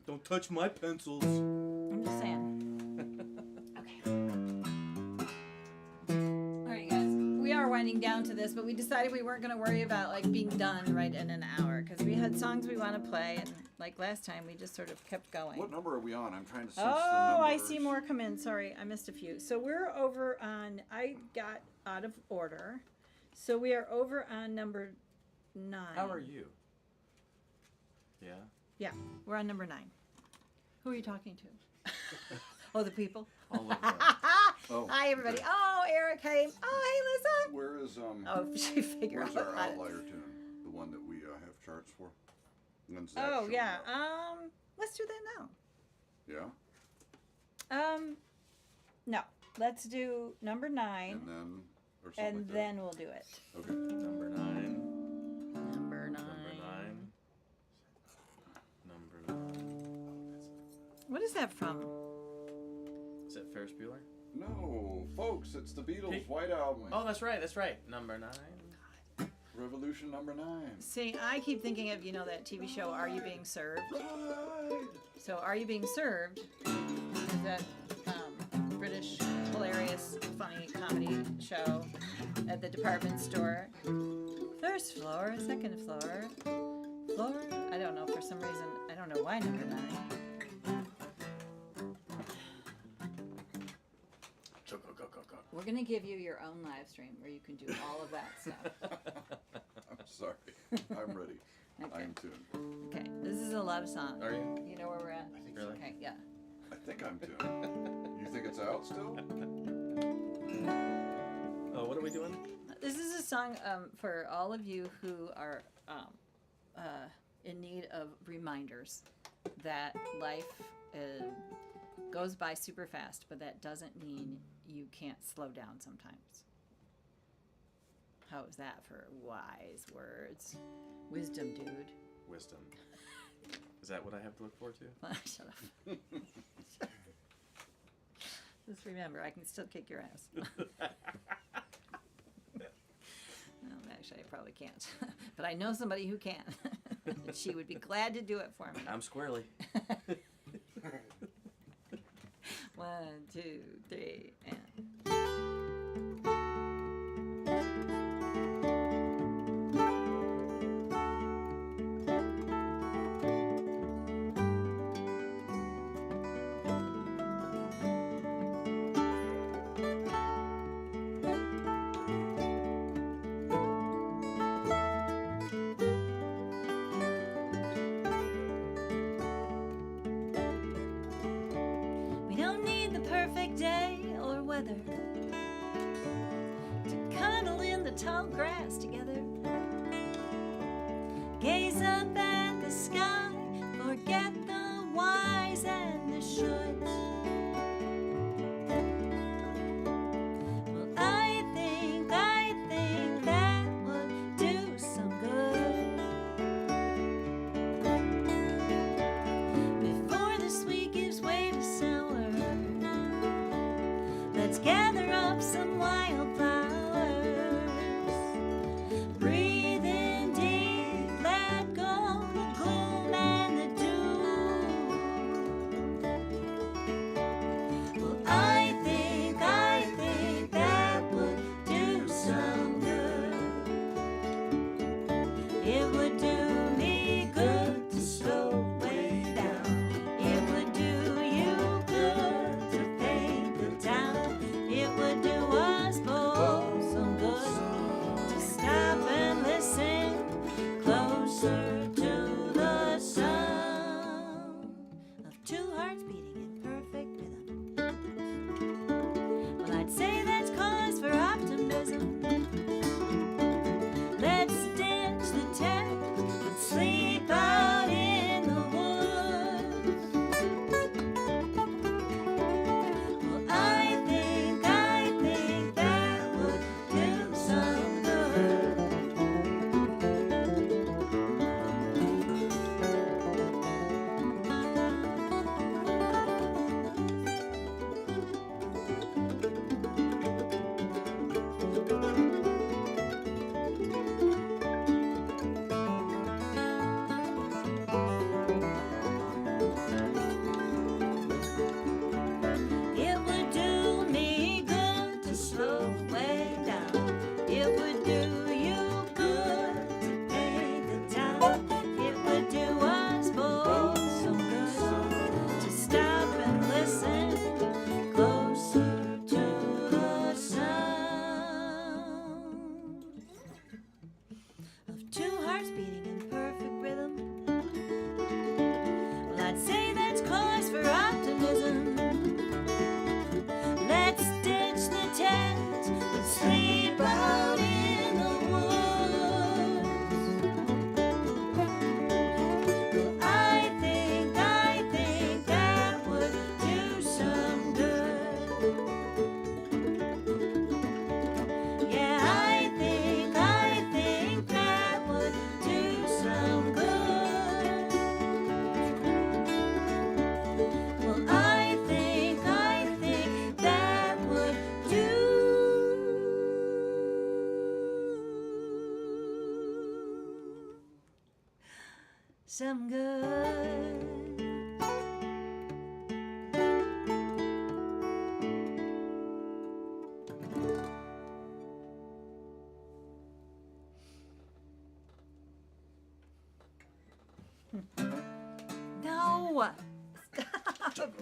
don't touch my pencils. I'm just saying. Okay. Alright guys, we are winding down to this, but we decided we weren't going to worry about like being done right in an hour because we had songs we want to play, and like last time we just sort of kept going. What number are we on? I'm trying to search Oh, the numbers. I see more come in. Sorry, I missed a few. So we're over on, I got out of order. So we are over on number 9. How are you? Yeah. Yeah, we're on number 9. Who are you talking to? Oh, the people? All of them. Oh, Hi, everybody. okay. Oh, Eric came. Oh, hey, Lisa. Where is Oh, she figured where's out our how to- outlier tune? The one that we have charts for. When's that Oh, showing yeah. up? Let's do that now. Yeah. No. Let's do number 9, And then or something and like that. then we'll do it. Okay. Number 9. Number 9. Number 9. What is that from? Is that Ferris Bueller? No, folks, it's the Beatles' Hey. White Album. Oh, that's right. Number 9. Revolution number 9. See, I keep thinking of, that TV show, Are You Being Served? Right. So, Are You Being Served is that British, hilarious, funny comedy show at the department store. First floor, second floor, I don't know, for some reason, I don't know why number 9. We're going to give you your own live stream where you can do all of that stuff. I'm sorry. I'm ready. Okay. I'm tuned. Okay, this is a love song. Are you? You know where we're at? I think Really? Okay, yeah. I think I'm tuned. You think it's out still? Oh, what are we doing? This is a song for all of you who are in need of reminders that life goes by super fast, but that doesn't mean you can't slow down sometimes. How is that for wise words? Wisdom, dude. Wisdom. Is that what I have to look forward to? Shut up. Just remember, I can still kick your ass. No, actually, I probably can't. But I know somebody who can. And she would be glad to do it for me. I'm squirrely. 1, 2, 3, and. We don't need the perfect day or weather to cuddle in the tall grass together. Gaze up at the sky, forget the whys and the shoulds. Well, I think that would do some good. Before the sweet gives way to sour, let's gather up some wildflowers. Breathe in deep, let go the gloom and the doom. Well, I think that would do some good. It would do me good to slow way down. It would do you good to paint the town. It would do us both some good to stop and listen closer to the sound of two hearts beating in perfect rhythm. Well, I'd say that's cause for optimism. Let's ditch the tent and sleep out in the woods. Well, I think that would do some good. It would do me good to slow way down. It would do you good to paint the town. It would do us both some good to stop and listen closer to the sound of two hearts beating in perfect rhythm. Well, I'd say that's cause for optimism. Let's ditch the tent and sleep out in the woods. Well, I think that would do some good. Yeah, I think that would do some good. Well, I think that would do some good. No! Stop.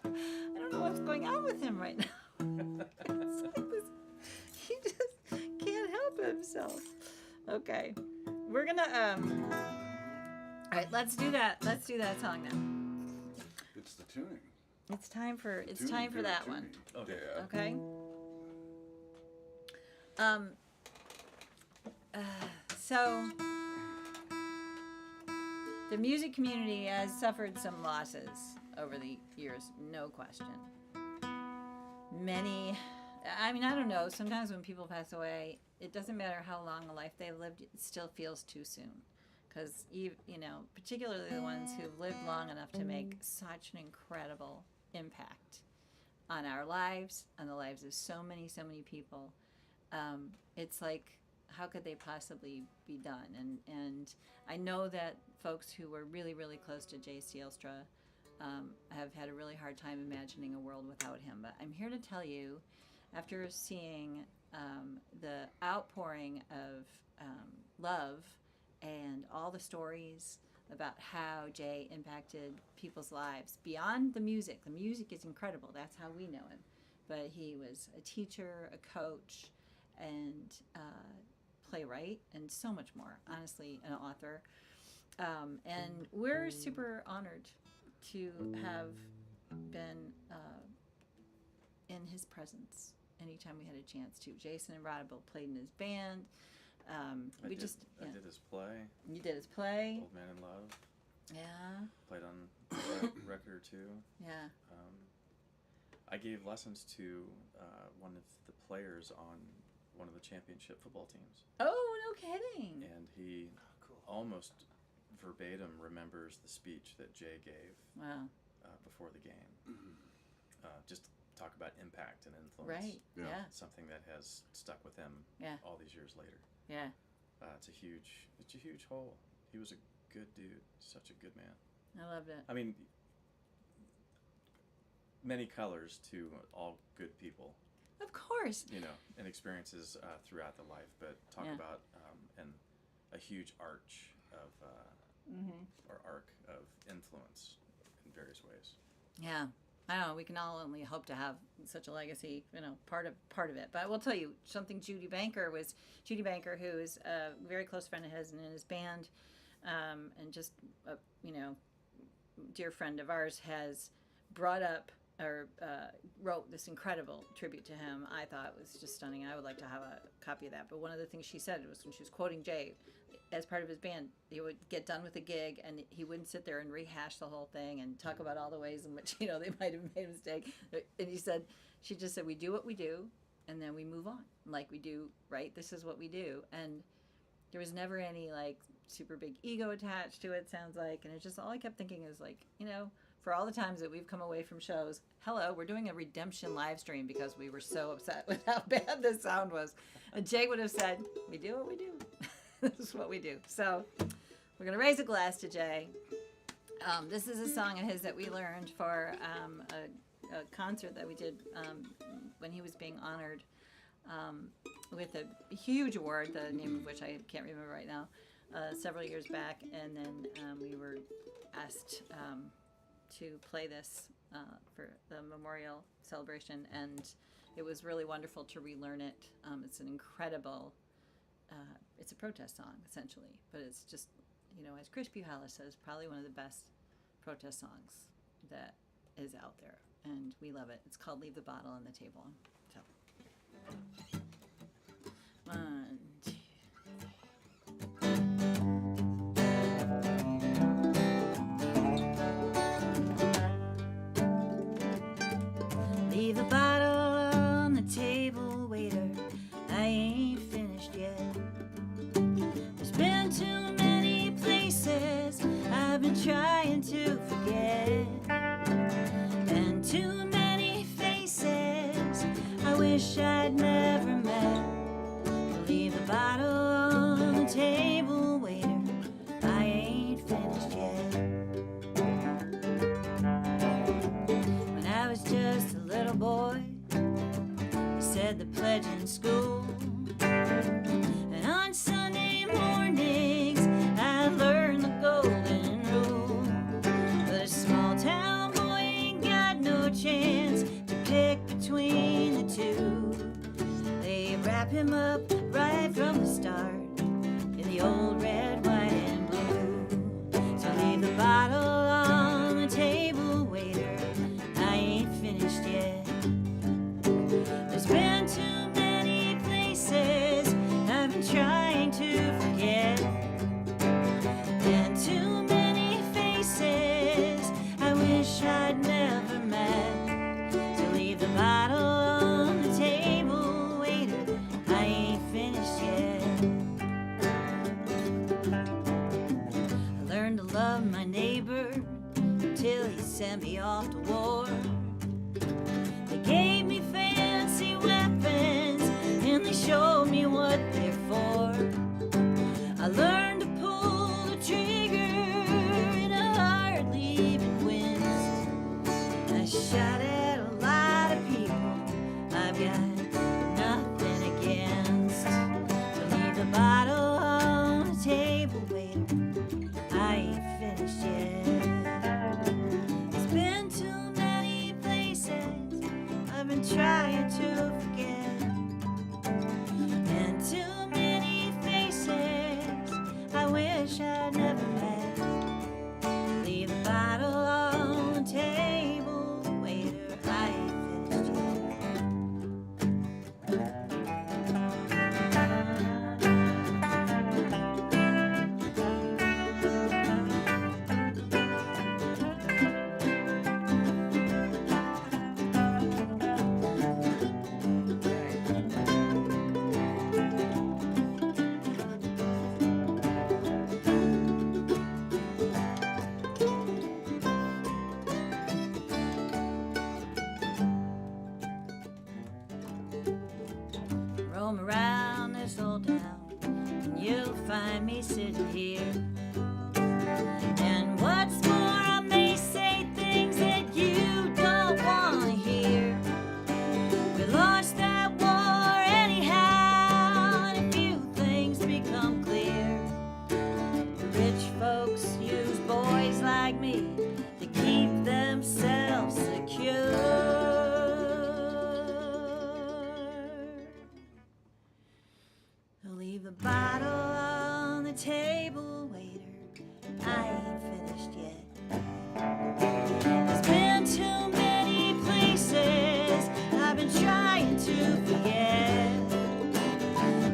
I don't know what's going on with him right now. It's like this, he just can't help himself. Okay, we're gonna all right, let's do that song now. It's the tuning. It's time for Tuning, good that tuning. one. Yeah. Okay. So The music community has suffered some losses over the years, no question. Many, I mean, I don't know, sometimes when people pass away, it doesn't matter how long a life they've lived, it still feels too soon. Because, you know, particularly the ones who've lived long enough to make such an incredible impact on our lives, on the lives of so many people. It's like, how could they possibly be done? And I know that folks who were really, really close to Jay Sealstra have had a really hard time imagining a world without him. But I'm here to tell you, after seeing the outpouring of love and all the stories about how Jay impacted people's lives beyond the music is incredible. That's how we know him. But he was a teacher, a coach, and playwright, and so much more. Honestly, an author. And we're super honored to have been in his presence anytime we had a chance to. Jason and Rod both played in his band. I did his play. You did his play. Old Man in Love. Yeah. Played on a record or two. Yeah. I gave lessons to one of the players on one of the championship football teams. Oh, no kidding. And he almost verbatim remembers the speech that Jay gave Wow. Before the game. Just talk about impact and influence. Right. Yeah. Something that has stuck with him all these years later. Yeah. It's a huge hole. He was a good dude, such a good man. I loved it. I mean, many colors to all good people. Of course. You know, and experiences throughout the life, but talk about a huge arch of or arc of influence in various ways. Yeah. I don't know. We can all only hope to have such a legacy, you know, part of it. But I will tell you something. Judy Banker, who is a very close friend of his and in his band, and just a, you know, dear friend of ours, has brought up or wrote this incredible tribute to him. I thought it was just stunning. I would like to have a copy of that. But one of the things she said was when she was quoting Jay, as part of his band, he would get done with a gig and he wouldn't sit there and rehash the whole thing and talk about all the ways in which, you know, they might have made a mistake. And she just said, we do what we do and then we move on. Like we do, right? This is what we do. And there was never any like super big ego attached to it, sounds like. And it's just, all I kept thinking is like, you know, for all the times that we've come away from shows, hello, we're doing a redemption live stream because we were so upset with how bad the sound was. And Jay would have said, we do what we do. This is what we do. So we're going to raise a glass to Jay. This is a song of his that we learned for a concert that we did when he was being honored with a huge award, the name of which I can't remember right now, several years back. And then we were asked to play this for the memorial celebration. And it was really wonderful to relearn it. It's an incredible... it's a protest song, essentially, but it's just, you know, as Chris Buhalis says, probably one of the best protest songs that is out there, and we love it. It's called Leave the Bottle on the Table. So, 1, 2, 3. Leave the bottle on the table, waiter. I ain't finished yet. There's been too many places I've been trying to forget, and too many faces I wish I'd never met. Leave the bottle on the table, waiter. I ain't finished yet. When I was just a little boy, I said the pledge in school. And on Sunday mornings, I learned the golden rule. But a small town boy ain't got no chance to pick between the two. They wrap him up right from the start in the old red, white, and blue. So leave the bottle on the table, waiter. I ain't finished yet. There's been too many of my neighbor till he sent me off to war. They gave me fancy weapons and they showed me what they're for. I learned to pull the trigger and I hardly even winced. I shot at a lot of people I've got nothing against. So leave the bottle on the table, waiter, I ain't finished yet. It's been too many places I've been trying to forget, and too many faces I wish I never met. Leave the bottle on the table, waiter, I ain't finished roam around this old town, and you'll find me sitting here. And what's more, I may say things that you don't want to hear. We lost that war anyhow, and a few things become clear. The rich folks use boys like me to keep themselves secure. Leave the bottle on the table, waiter, I ain't finished yet. There's been too many places I've been trying to forget,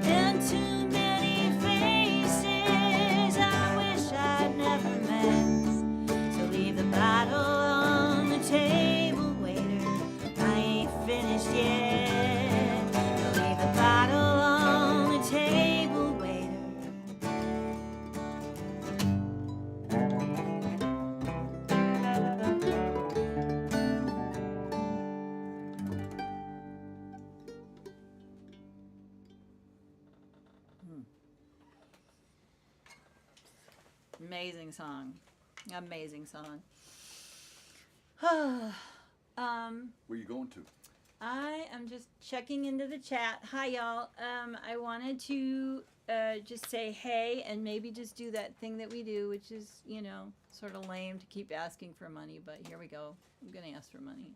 and too many faces I wish I'd never met. So leave the bottle on the table, waiter, I ain't finished yet. Leave the bottle on the table, waiter. Amazing song. Amazing song. Where you going to? I am just checking into the chat. Hi, y'all. I wanted to just say hey and maybe just do that thing that we do, which is, you know, sort of lame to keep asking for money, but here we go. I'm going to ask for money.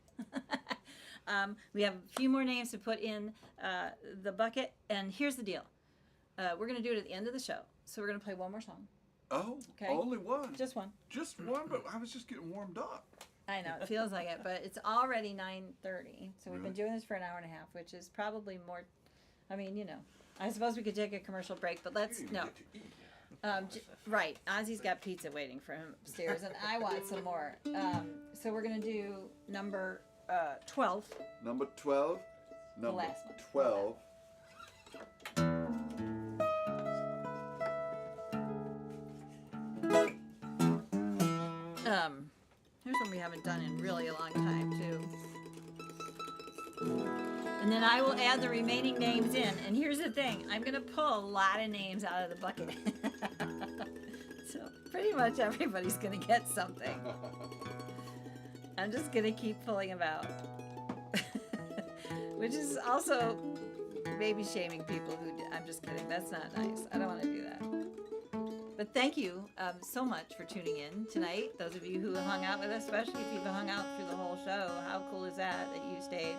We have a few more names to put in the bucket, and here's the deal. We're going to do it at the end of the show, so we're going to play one more song. Oh, Okay. only one. Just one. Just one, but I was just getting warmed up. I know, it feels like it, but it's already 9:30, so we've been Really? doing this for an hour and a half, which is probably more, I mean, you know, I suppose we could take a commercial break, but let's, You didn't no. get to eat. Right, Ozzy's got pizza waiting for him upstairs, and I want some more. So we're going to do number 12. Number 12. Number last one. 12. Here's one we haven't done in really a long time, too. And then I will add the remaining names in. And here's the thing. I'm going to pull a lot of names out of the bucket. So pretty much everybody's going to get something. I'm just going to keep pulling them out. Which is also maybe shaming people who... I'm just kidding. That's not nice. I don't want to do that. But thank you so much for tuning in tonight. Those of you who hung out with us, especially if you've hung out through the whole show. How cool is that you stayed?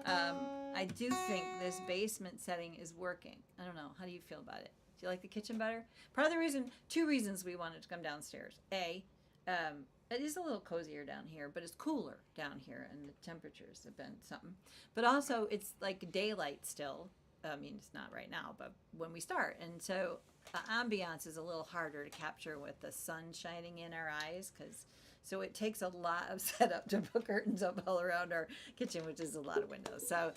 I do think this basement setting is working. I don't know. How do you feel about it? Do you like the kitchen better? Part of the reason, two reasons we wanted to come downstairs. A, it is a little cozier down here, but it's cooler down here, and the temperatures have been something. But also, it's like daylight still. I mean, it's not right now, but when we start. And so the ambiance is a little harder to capture with the sun shining in our eyes, so it takes a lot of setup to put curtains up all around our kitchen, which is a lot of windows. So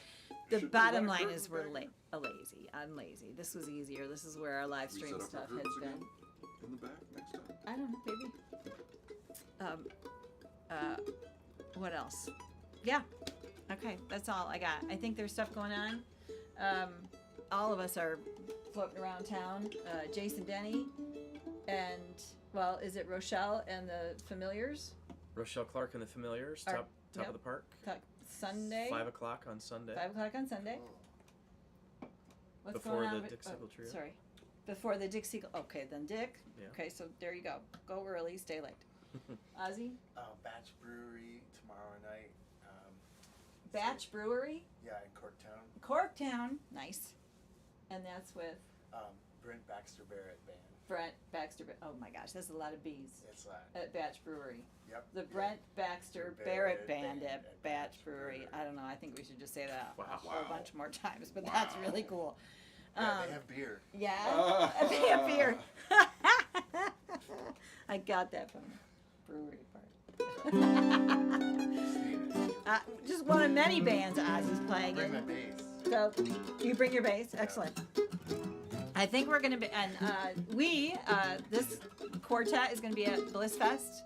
the Should we bottom let line curtains is we're back? lazy. I'm lazy. This was easier. This is where our live We stream set up our stuff has curtains been. again in the back next time. I don't know, maybe. what else? Yeah. Okay, that's all I got. I think there's stuff going on. All of us are floating around town. Jason Denny and, well, is it Rochelle and the Familiars? Rochelle Clark and the Familiars, top yep. of the park. Sunday. 5 o'clock on Sunday. 5 o'clock on Sunday. What's Before going on the with, Dick Siegel Trio. Sorry. Before the Dick Siegel. Okay, then Dick. Yeah. Okay, so there you go. Go early, stay late. Ozzy? Batch Brewery tomorrow night. Batch Brewery? Yeah, in Corktown. Corktown. Nice. And that's with Brent Baxter Barrett Band. Brent Baxter. Oh my gosh, that's a lot of B's. It's that. At Batch Brewery. Yep. The yep. Brent Baxter Barrett Band at Batch Brewery. I don't know. I think we should just say that a whole bunch more times, but that's really cool. Yeah, they have beer. Yeah, they have beer. I got that from the brewery part. Just one of many bands Oz is playing Bring my in. bass. So you bring your bass. Excellent. I think we're going to be, and this quartet is going to be at Bliss Fest,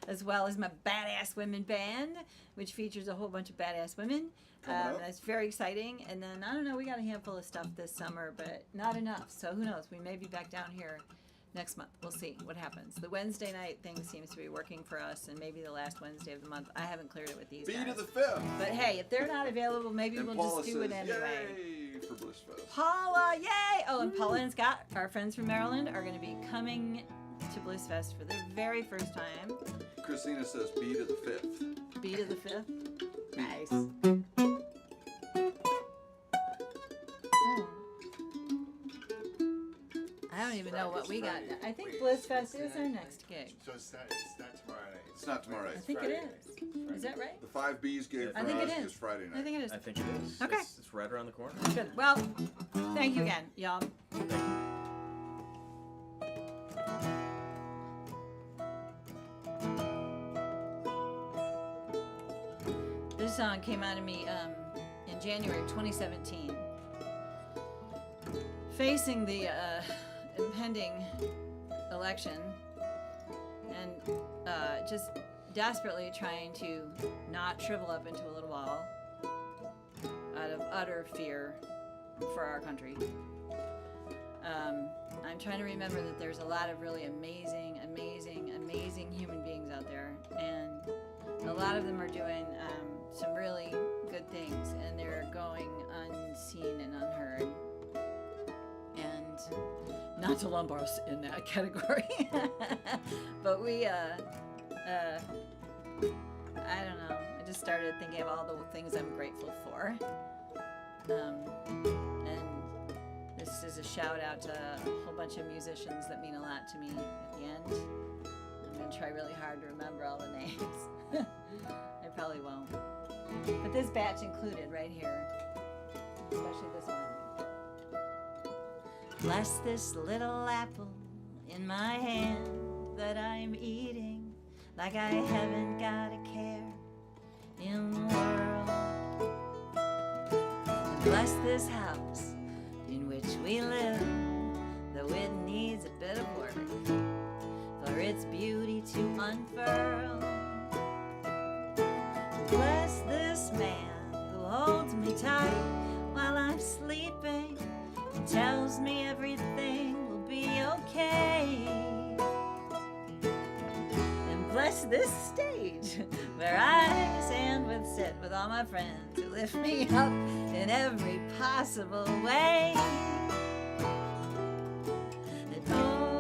as well as my Badass Women Band, which features a whole bunch of badass women. That's very exciting. And then, I don't know, we got a handful of stuff this summer, but not enough. So who knows? We may be back down here next month. We'll see what happens. The Wednesday night thing seems to be working for us, and maybe the last Wednesday of the month. I haven't cleared it with these B guys. to the 5th. But hey, if they're not available, maybe And we'll Paula just do it says, anyway. Yay for Blissfest. Paula, yay! Oh, and Paula and Scott, our friends from Maryland, are going to be coming to Bliss Fest for the very first time. Christina says B to the 5th. B to the 5th. Nice. I don't even know what we got. Friday. I think Wait, Bliss it's Fest is our Friday. next gig. So it's not tomorrow night. It's not tomorrow night. I think it Friday is. night. Is that right? The 5B's gig for I think us it is. is Friday night. I think it is. I think it is. Okay. It's right around the corner. Good. Well, thank you again, y'all. This song came out of me in January of 2017. Facing the impending election and just desperately trying to not shrivel up into a little ball out of utter fear for our country. I'm trying to remember that there's a lot of really amazing human beings out there, and a lot of them are doing some really good things, and they're going unseen and unheard. And not to lump us in that category, but we, I don't know. I just started thinking of all the things I'm grateful for. And this is a shout out to a whole bunch of musicians that mean a lot to me at the end. I'm going to try really hard to remember all the names. I probably won't. But this batch included right here, especially this one. Bless this little apple in my hand that I'm eating like I haven't got a care in the world. And bless this house in which we live, though it needs a bit of work for its beauty to unfurl. Bless this man who holds me tight while I'm sleeping and tells me everything will be okay. And bless this stage where I sit with all my friends who lift me up in every possible way. And oh,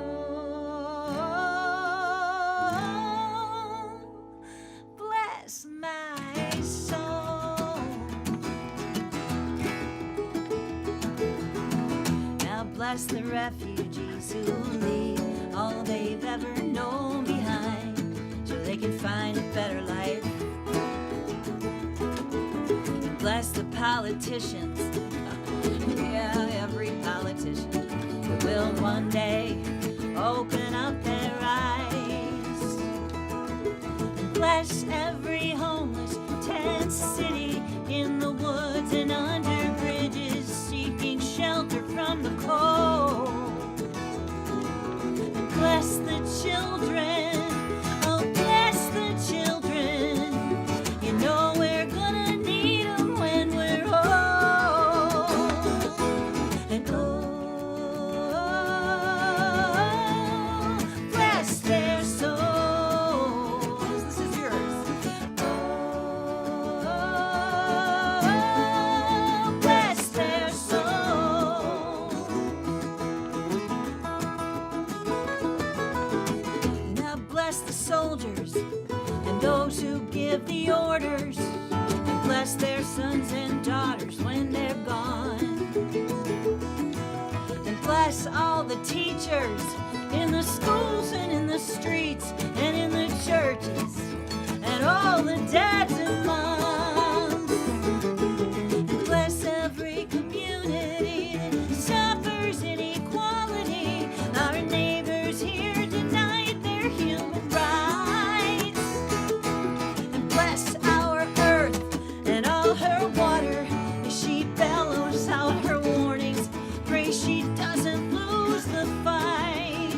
bless my soul. Now bless the refugees who leave all they've ever known behind so they can find a better life. And bless the politicians, yeah, every politician who will one day open up their eyes. And bless every homeless tent city in the woods and under bridges seeking shelter from the cold. And bless the children, oh bless the give the orders and bless their sons and daughters when they're gone. And bless all the teachers in the schools and in the streets and in the churches, and all the dads and moms. And bless every community that suffers inequality. Our neighbors here denied their human rights. And bless our earth and all her water as she bellows out her warnings. Pray she doesn't lose the fight.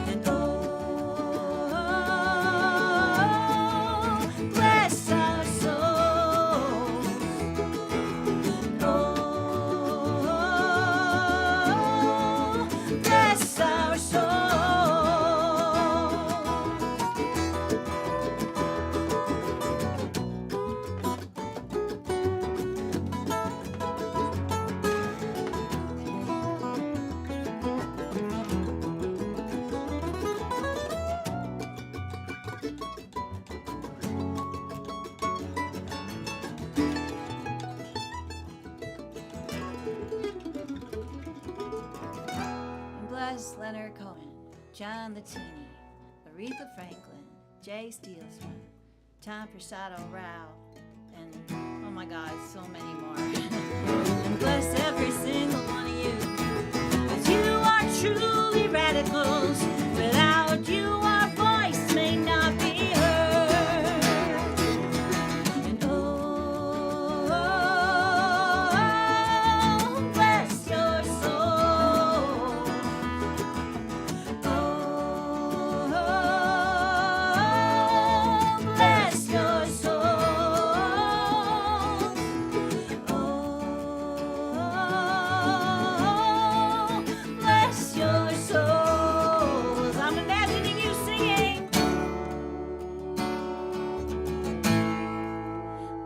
And bless our souls. Bless our souls. And bless Leonard Cohen, John Latini, Aretha Franklin, Jay Steelsman, Tom Prasado Rao, and oh my God, so many more. And bless every single one of you, 'cause you are truly radicals. Without you, our voice may not be heard. And bless your soul. Bless your souls. Bless your souls. I'm imagining you singing.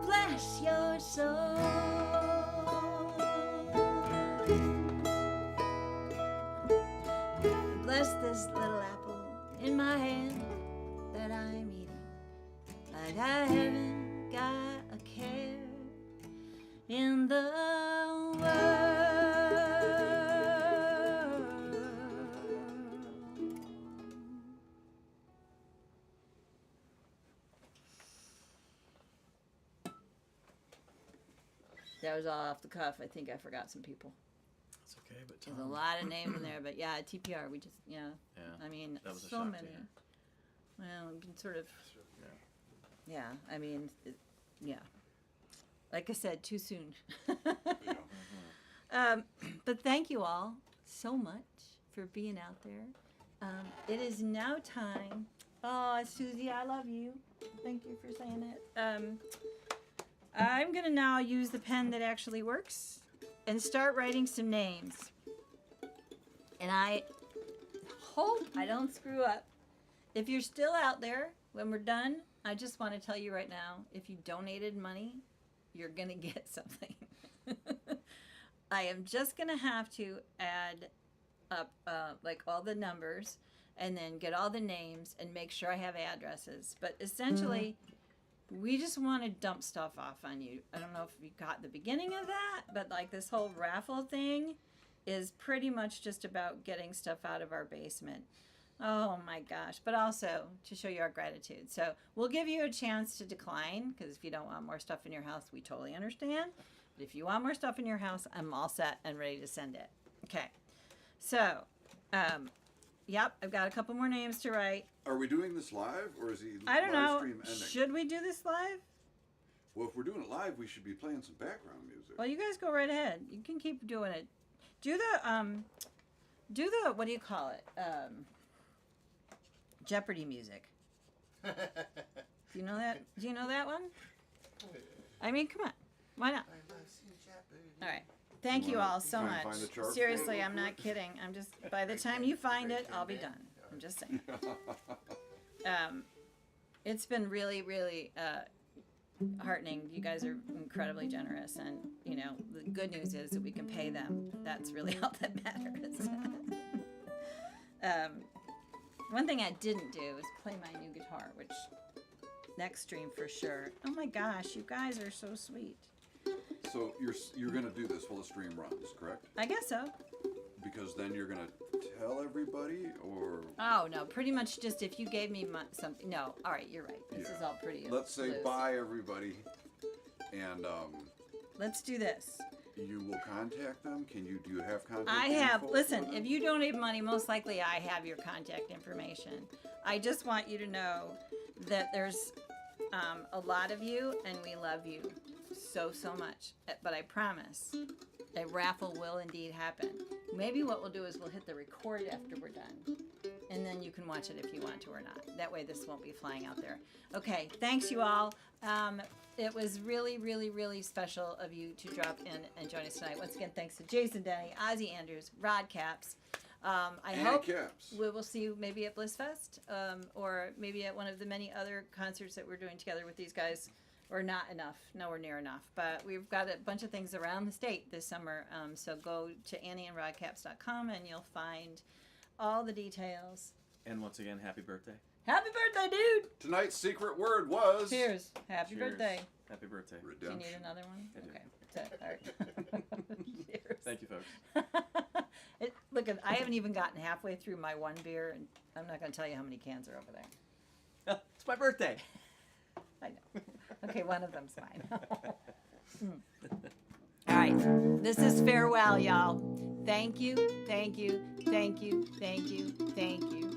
Bless your soul. Bless this little apple in my hand that I'm eating. Like I haven't got a care in the world. That was all off the cuff. I think I forgot some people. It's okay, but There's Tom, a lot of names in there, but yeah, TPR, we just, yeah. yeah, I mean, that was a so shock to many. hear. Well, you can sort of, Yeah. yeah, I mean, yeah. Like I said, too soon. But thank you all so much for being out there. It is now time. Oh, Susie, I love you. Thank you for saying it. I'm going to now use the pen that actually works and start writing some names. And I hope I don't screw up. If you're still out there when we're done, I just want to tell you right now, if you donated money, you're going to get something. I am just going to have to add up like all the numbers and then get all the names and make sure I have addresses. But essentially, we just want to dump stuff off on you. I don't know if you caught the beginning of that, but like this whole raffle thing is pretty much just about getting stuff out of our basement. Oh my gosh. But also to show you our gratitude. So we'll give you a chance to decline, because if you don't want more stuff in your house, we totally understand. But if you want more stuff in your house, I'm all set and ready to send it. Okay. So, yep, I've got a couple more names to write. Are we doing this live, or is he I don't live know. stream ending? Should we do this live? Well, if we're doing it live, we should be playing some background music. Well, you guys go right ahead. You can keep doing it. Do the what do you call it? Jeopardy music. Do you know that? Do you know that one? I mean, come on. Why not? All right. Thank you all so Try and much. find the chart Seriously, for it I'm real not quick? kidding. I'm just, by the time you find it, I'll be done. I'm just saying. It's been really, really heartening. You guys are incredibly generous, and you know the good news is that we can pay them. That's really all that matters. One thing I didn't do is play my new guitar, which next stream for sure. Oh my gosh, you guys are so sweet. So you're gonna do this while the stream runs, correct? I guess so. Because then you're gonna tell everybody, or Oh no, pretty much just if you gave me something. No, all right, you're right. This is all pretty. let's say loose. bye everybody, and Let's do this. you will contact them. Do you have contact? I have. info Listen, for them? if you donate money, most likely I have your contact information. I just want you to know that there's a lot of you, and we love you so much. But I promise, a raffle will indeed happen. Maybe what we'll do is we'll hit the record after we're done, and then you can watch it if you want to or not. That way, this won't be flying out there. Okay, thanks you all. It was really special of you to drop in and join us tonight. Once again, thanks to Jason Denny, Ozzy Andrews, Rod Capps. I And hope Capps. we will see you maybe at Blissfest, or maybe at one of the many other concerts that we're doing together with these guys. Or not enough, nowhere near enough. But we've got a bunch of things around the state this summer. So go to AnnieandRodCapps.com and you'll find all the details. And once again, happy birthday. Happy birthday, dude! Tonight's secret word was Cheers. Happy Cheers. birthday. Happy birthday. Do you redemption. need another one? I do. Okay. That's it. All right. Cheers. Thank you, folks. Look, I haven't even gotten halfway through my one beer, and I'm not going to tell you how many cans are over there. It's my birthday. I know. Okay, one of them's mine. All right, this is farewell, y'all. Thank you, thank you, thank you, thank you, thank you.